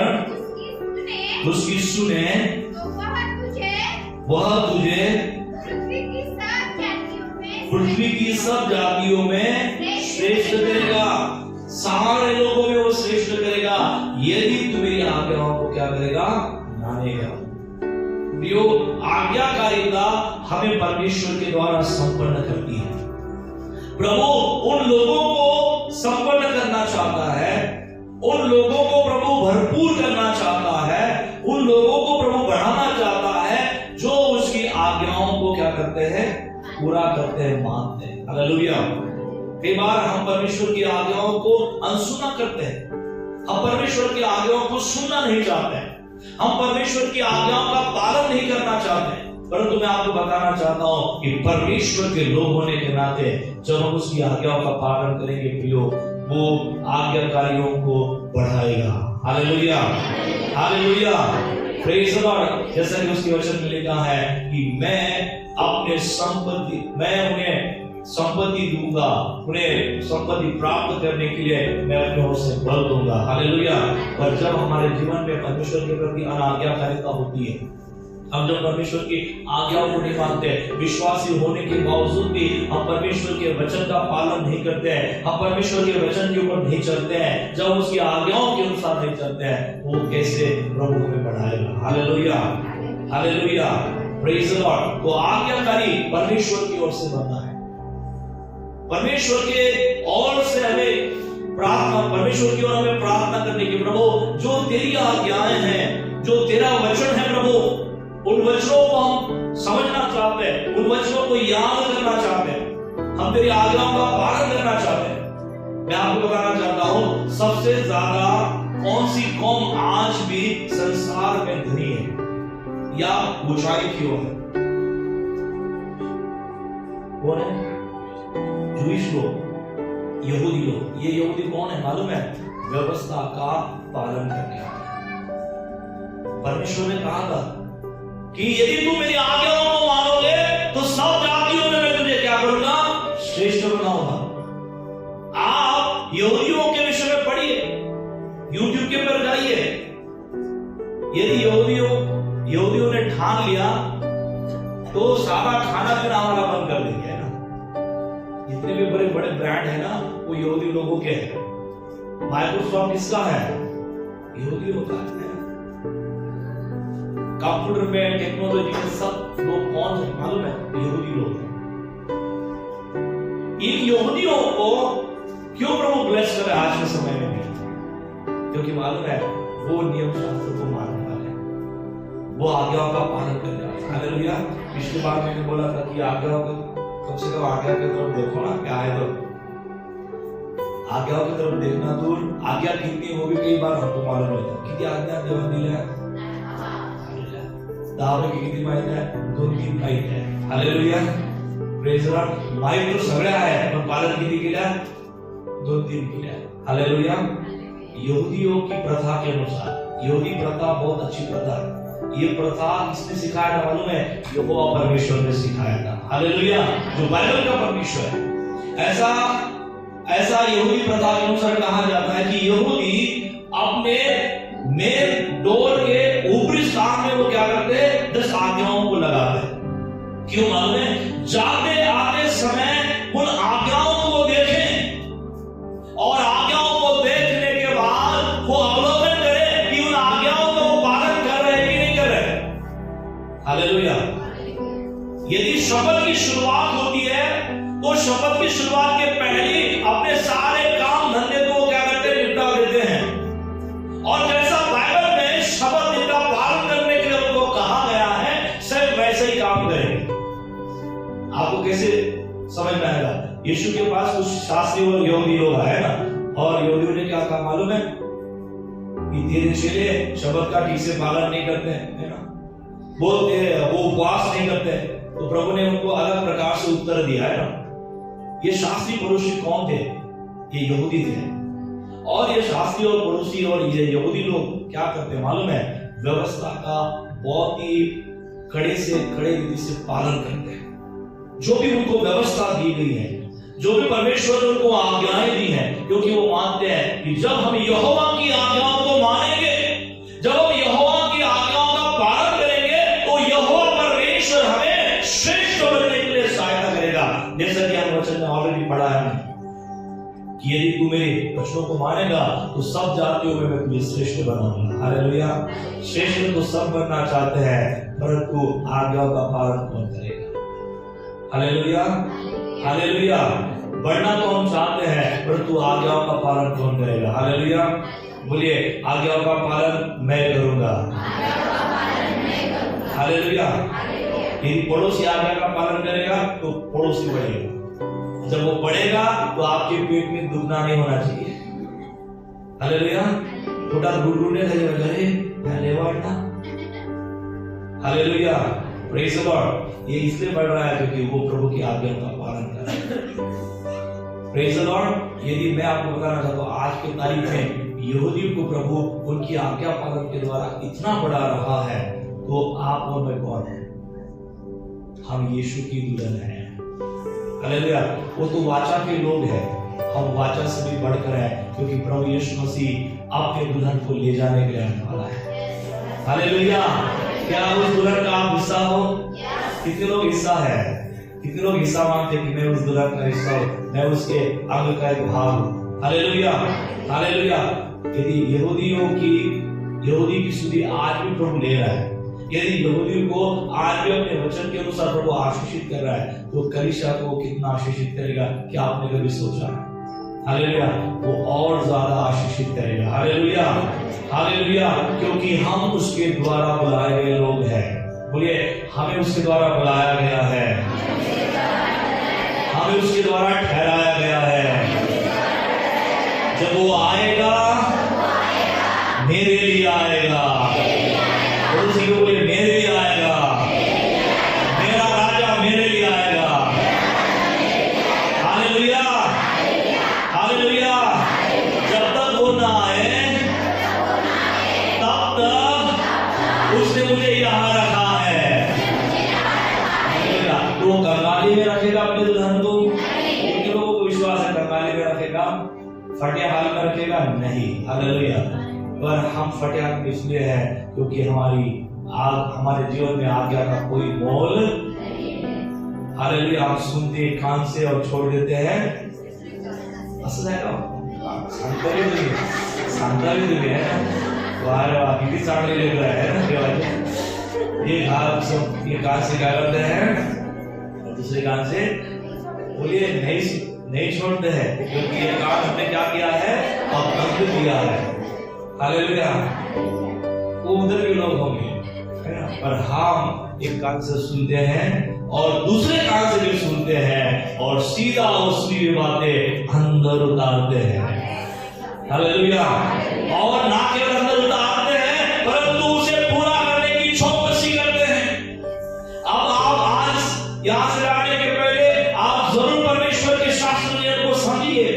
उसकी सुने तो वह तुझे पृथ्वी की सब जातियों में श्रेष्ठ करेगा, सारे लोगों में वो श्रेष्ठ करेगा, यदि तू मेरी आज्ञाओं को क्या करेगा, मानेगा। प्रियो, आज्ञाकारिता हमें परमेश्वर के द्वारा संपन्न करती है। प्रभु उन लोगों को संपन्न करना चाहता है, उन लोगों को प्रभु भरपूर करना चाहता है, उन लोगों को प्रभु बढ़ाना चाहता है जो उसकी आज्ञाओं को क्या करते हैं, पूरा करते हैं, मानते हैं। हालेलुया। कई बार हम परमेश्वर की आज्ञाओं को अनसुना करते हैं, हम परमेश्वर की आज्ञाओं को सुनना नहीं चाहते हैं, हम परमेश्वर की आज्ञाओं का पालन नहीं करना चाहते हैं। परंतु मैं आपको बताना चाहता हूं कि परमेश्वर के लोग होने के नाते जब हम उसकी आज्ञाओं का पालन करेंगे प्रियो, वो आज्ञाकारियों को बढ़ाएगा। Hallelujah, hallelujah, praise the Lord. जैसा कि उसके वचन में लिखा है कि मैं अपने संपत्ति, मैं उन्हें संपत्ति दूंगा, उन्हें संपत्ति प्राप्त करने के लिए मैं अपने ओर से बल दूंगा। हालेलुया। और जब हमारे जीवन में परमेश्वर के प्रति अनाज्ञाकारिता होती है, हम जब परमेश्वर की आज्ञाओं को नहीं मानते, विश्वासी होने के बावजूद भी हम परमेश्वर के वचन का पालन नहीं करते हैं, हम परमेश्वर के वचन के ऊपर नहीं चलते हैं, जब उसकी आज्ञाओं के अनुसार नहीं चलते हैं, वो कैसे प्रभु हमें बढ़ाएगा। Hallelujah, hallelujah, praise the Lord. तो आज्ञाकारी परमेश्वर की ओर से बनना है, परमेश्वर के ओर से हमें प्रार्थना, परमेश्वर की ओर हमें प्रार्थना करने की, प्रभु जो तेरी आज्ञाएं हैं, जो तेरा वचन है प्रभु, उन वचनों को हम समझना चाहते हैं, उन वचनों को याद करना चाहते हैं, हम तेरी आज्ञाओं का पालन करना चाहते हैं। मैं आपको बताना चाहता हूं, सबसे ज्यादा कौन सी कौम आज भी संसार में धनी है या बुराई की ओर है? कौन है? जूइश लोग, यहूदी लोग। ये यहूदी कौन है मालूम है? व्यवस्था का पालन करने वाले। परमेश्वर ने कहा था कि यदि तू मेरी आज्ञाओं को मानोगे तो सब जातियों में मैं तुझे क्या करूंगा? श्रेष्ठ बनाऊंगा। आप यहूदियों के विषय में पढ़िए, यूट्यूब के पर जाइए। यदि यहूदियों ने ठान लिया तो सारा खाना पीना हमारा बंद कर देंगे, है ना? जितने भी बड़े बड़े ब्रांड है ना, वो यहूदी लोगों के हैं। माइक्रोसॉफ्ट किसका है? यहूदी लोगों का है। कंप्यूटर में, टेक्नोलॉजी में सब लोग कौन है मालूम है? यहूदी लोग हैं। इन यहूदियों को क्यों प्रभु ब्लेस करे आज के समय में भी? क्योंकि मालूम है वो नियम शास्त्र को मानने वाले, वो आज्ञाओं का पालन करने वाले। हालेलुया। पिछली बार मैंने बोला था कि आज्ञाओं को कम से कम आज्ञा की तरफ देखो ना, क्या है तो आज्ञाओं की तरफ देखना दूर, आज्ञा कितनी वो भी कई बार हमको मालूम होता है। कितनी आज्ञा देवन दिला है? दावे की कितनी माइट है? 2-3 माइट है। Hallelujah, praise the Lord. Might तो सगळ्या है, पण पालन किती केल्या? 2-3 केल्या। हालेलुया। यहूदियों की प्रथा के अनुसार, यहूदी प्रथा बहुत अच्छी प्रथा है। ये प्रथा किसने सिखाया था मालूम है? यहोवा परमेश्वर ने सिखाया था। हालेलुया, जो बाइबल का परमेश्वर है। ऐसा यहूदी प्रथा के अनुसार कहा जाता है कि यहूदी अपने मेन डोर के ऊपरी स्थान में वो क्या करते हैं? 10 आज्ञाओं को लगाते हैं। क्यों मालूम है? जाते आते समय उन आज्ञाओं को देखें और आज्ञाओं को देखने के बाद वो अवलोकन करें कि उन आज्ञाओं का वो पालन कर रहे हैं कि नहीं कर रहे। हालेलुया। यदि शब्द की शुरुआत होती है तो शब्द की शुरुआत के पहले अपने सारे काम धंधे को क्या करते हैं? निपटा देते हैं। और जैसा बाइबल में शब्द का पालन करने के लिए उनको कहा गया है, सब वैसे ही काम करेंगे। आपको कैसे समझ में आएगा? यीशु के पास कुछ शास्त्री और यहूदी लोग आए ना, और यहूदियों ने क्या कहा मालूम है? कि तेरे चेले शब्द का ठीक से पालन नहीं करते हैं, है ना, बोलते हैं, वो उपवास नहीं करते। तो प्रभु ने उनको अलग प्रकार से उत्तर दिया है ना। ये शास्त्री पुरुष कौन थे? ये यहूदी थे। और ये शास्त्री और पड़ोसी और ये यहूदी लोग क्या करते हैं मालूम है? व्यवस्था का बहुत ही कड़े से कड़े विधि से पालन करते हैं। जो भी उनको व्यवस्था दी गई है, जो भी परमेश्वर ने उनको आज्ञाएं दी हैं, क्योंकि वो मानते हैं कि जब हम यहोवा की आज्ञाओं को मानेंगे, जब हम यहोवा की आज्ञाओं का पालन करेंगे, तो यहोवा परमेश्वर हमें श्रेष्ठ बनने के लिए सहायता करेगा। जैसा कि हम वचन में ऑलरेडी पढ़ा है कि यदि तू मेरे वचनों को मानेगा तो सब जातियों में मैं तुझे श्रेष्ठ बनाऊंगा। हालेलुया। श्रेष्ठ तो सब बनना चाहते हैं, परंतु आज्ञाओं का पालन कौन करेगा? Hallelujah, hallelujah. बढ़ना तो हम चाहते हैं, परंतु आज्ञाओं का पालन कौन करेगा? हालेलुया। बोलिए, आज्ञाओं का पालन मैं करूंगा। हालेलुया। यदि पड़ोसी आज्ञा का पालन करेगा तो पड़ोसी बढ़ेगा। जब वो बढ़ेगा तो आपके पेट में दुखना नहीं होना चाहिए। हालेलुया। थोड़ा गुड़गुड़ने लगेगा, घरे धन्यवाद ना। Hallelujah, praise the Lord. ये इसलिए बढ़ रहा है क्योंकि वो प्रभु की आज्ञा का पालन कर रहा है। Praise the Lord. यदि मैं आपको बताना चाहता हूं, आज की तारीख में यहूदियों को प्रभु उनकी आज्ञा पालन के द्वारा इतना बढ़ा रहा है, तो आप और मैं कौन है? हम यीशु की दुल्हन हैं। हालेलुया। वो तो वाचा के लोग हैं, हम वाचा से भी बढ़कर हैं, क्योंकि प्रभु यीशु मसीह आपके दुल्हन को ले जाने के लिए आने वाला है। हालेलुया। क्या उस दुल्हन का आप हिस्सा हो? कितने लोग हिस्सा है? कितने लोग हिस्सा मानते कि मैं उस दुल्हन का हिस्सा हूं, मैं उसके अंग का एक भाग हूं? Hallelujah, hallelujah. यदि यहूदी की सुधि आज भी प्रभु ले रहा है, यदि यहूदी को आज भी अपने वचन के अनुसार प्रभु आशीषित कर रहा है, तो कलीसिया को कितना आशीषित करेगा, क्या आपने कभी सोचा है? हालेलुया। वो और ज्यादा आशीषित करेगा। Hallelujah, hallelujah. क्योंकि हम उसके द्वारा बुलाए गए लोग हैं। बोलिए, हमें उसके द्वारा बुलाया गया है, हमें उसके द्वारा ठहराया गया है। जब वो आएगा मेरे लिए आएगा, बोलिए मेरे लिए आएगा, मेरा राजा मेरे लिए आएगा। Hallelujah, hallelujah. जब तक वो ना आए तब तक उसने मुझे यहाँ रखा है। तो कंगाली में रखेगा अपने दुल्हन को? कितने लोगों को विश्वास है कंगाली में रखेगा? फटे हाल में रखेगा? नहीं। हालेलुया। पर हम फटे हाल में इसलिए है क्योंकि हमारे जीवन में आज्ञा का कोई मोल। हालेलुया। हम सुनते कान से और छोड़ देते हैं। असं है ना, सांगता भी तुम्ही है ना, वाह किती चांगले लेकर है ना देवाचे। ये कान से क्या करते हैं और दूसरे कान से बोलिए नहीं छोड़ते हैं, क्योंकि ये कान हमने क्या किया है, अब बंद किया है। हालेलुया। वो उधर भी लोग होंगे, है ना, पर हम एक कान से सुनते हैं और दूसरे कान से भी सुनते हैं और सीधा उसकी बातें अंदर उतारते हैं। हालेलुया। और ना केवल अंदर उतारते हैं परंतु उसे पूरा करने की चौकसी करते हैं। अब आप आज यहां से आने के पहले आप जरूर परमेश्वर के शास्त्र नियम को समझिए।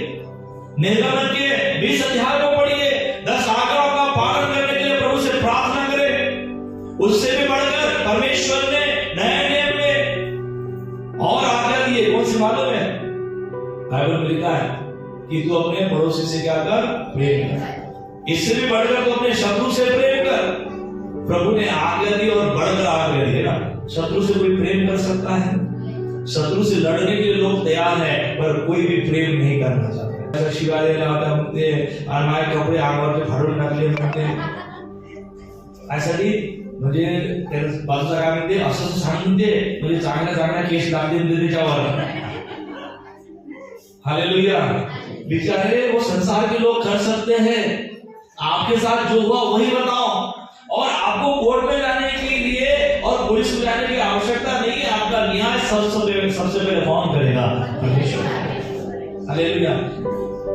निर्गमन के 20 अध्याय को पढ़िए, 10 आज्ञाओं का पालन करने के लिए प्रभु से प्रार्थना करें। उससे भी बढ़कर परमेश्वर ने नए नियम में और आज्ञा दी है। कौन सी मालूम है? बाइबल में लिखा है कि तू अपने पड़ोसी से क्या कर? प्रेम कर। इससे भी बढ़कर तू अपने शत्रु से प्रेम कर। प्रभु ने आज्ञा दी और बढ़कर आज्ञा दी है ना। शत्रु से कोई प्रेम कर सकता है? शत्रु से लड़ने के लिए लोग तैयार है, पर कोई भी प्रेम नहीं करना चाहता। शिवाय लाता म्हणते अनमाय कपडे अंगावर फाडून टाकले म्हणते, यासाठी म्हणजे बाजूचा काय म्हणते असं सांगून दे, म्हणजे चांगल्या केस लागले त्याच्यावर। हालेलुया। बेचारे वो संसार के लोग कर सकते हैं, आपके साथ जो हुआ वही बताओ, और आपको कोर्ट में जाने के लिए और पुलिस में जाने की आवश्यकता नहीं है। आपका न्याय सबसे पहले कौन करेगा? परमेश्वर। Hallelujah,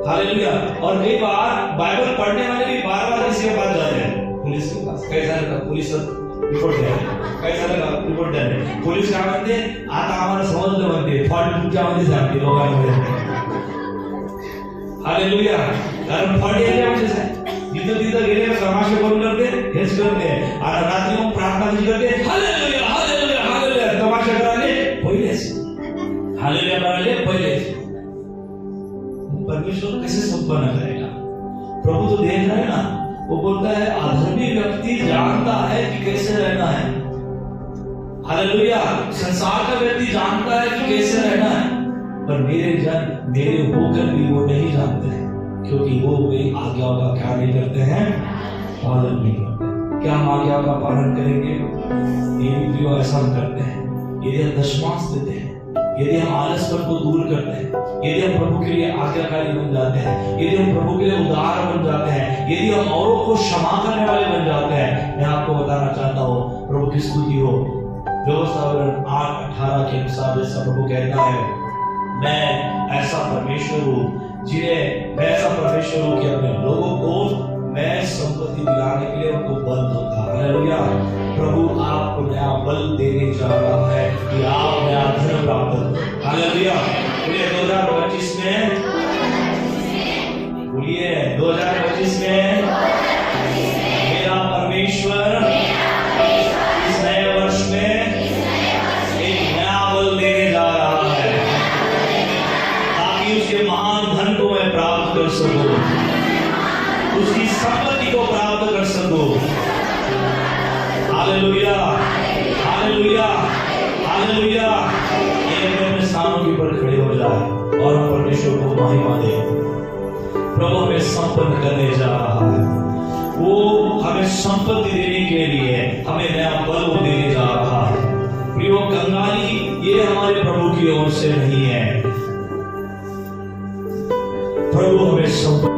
hallelujah. और कई बार बाइबल पढ़ने वाले भी बार-बार किसी के पास जाते हैं, पुलिस के पास। कैसा लगा? पुलिस रिपोर्ट द्या, कैसा लगा? रिपोर्ट द्या। पुलिस काय म्हणते? आता आम्हाला समजलं म्हणते, फॉल्ट तुमच्यामध्ये सांगते लोकांमध्ये। हालेलुया। कारण फॉल्ट याच्यामध्येच आहे। तिथं गेले तमाशे करून करते, हेच करते, आणि रात्री मग प्रार्थना करते, हालेलुया हालेलुया हालेलुया, तमाशा करायले पहिलेच, हालेलुया करायले पहिलेच। परमेश्वर कैसे संपन्न करेगा? प्रभु तो देख रहे हैं ना, वो बोलता है अधर्मी व्यक्ति जानता है कि कैसे रहना है। हालेलुया। संसार का व्यक्ति जानता है कि कैसे रहना है, पर मेरे जन मेरे होकर भी वो नहीं जानते हैं, क्योंकि वो मेरी आज्ञाओं का क्या नहीं करते हैं? पालन नहीं करते। क्या हम आज्ञाओं का पालन करेंगे? यदि जो ऐसा हम करते हैं, यदि हम दशमांश देते हैं, यदि हम आलसपन को दूर करते हैं, यदि हम प्रभु के लिए आज्ञाकारी बन जाते हैं, यदि हम प्रभु के लिए उदार बन जाते हैं, यदि हम औरों को क्षमा करने वाले बन जाते हैं, मैं आपको बताना चाहता हूँ, प्रभु की स्तुति हो। व्यवस्था 8:18 के अनुसार जैसा प्रभु कहता है, मैं ऐसा परमेश्वर हूँ जिन्हें मैं ऐसा परमेश्वर हूँ कि अपने लोगों को मैं संपत्ति दिलाने के लिए उनको बल दूंगा। हालेलुया। प्रभु आपको नया बल देने जा रहा है कि आप नया धन प्राप्त करो। हालेलुया। बोलिए 2025 में, बोलिए 2025 में मेरा परमेश्वर इस नए वर्ष में एक नया बल देने जा रहा है। सको, उसकी संपत्ति को प्राप्त कर सको। Hallelujah, hallelujah, hallelujah. एक अपने स्थानों के ऊपर खड़े हो जाए और हम परमेश्वर को महिमा दें। प्रभु हमें संपन्न करने जा रहा है, वो हमें संपत्ति देने के लिए हमें नया बल देने जा रहा है। प्रियो, कंगाली ये हमारे प्रभु की ओर से नहीं है। प्रभु हमें संपत्ति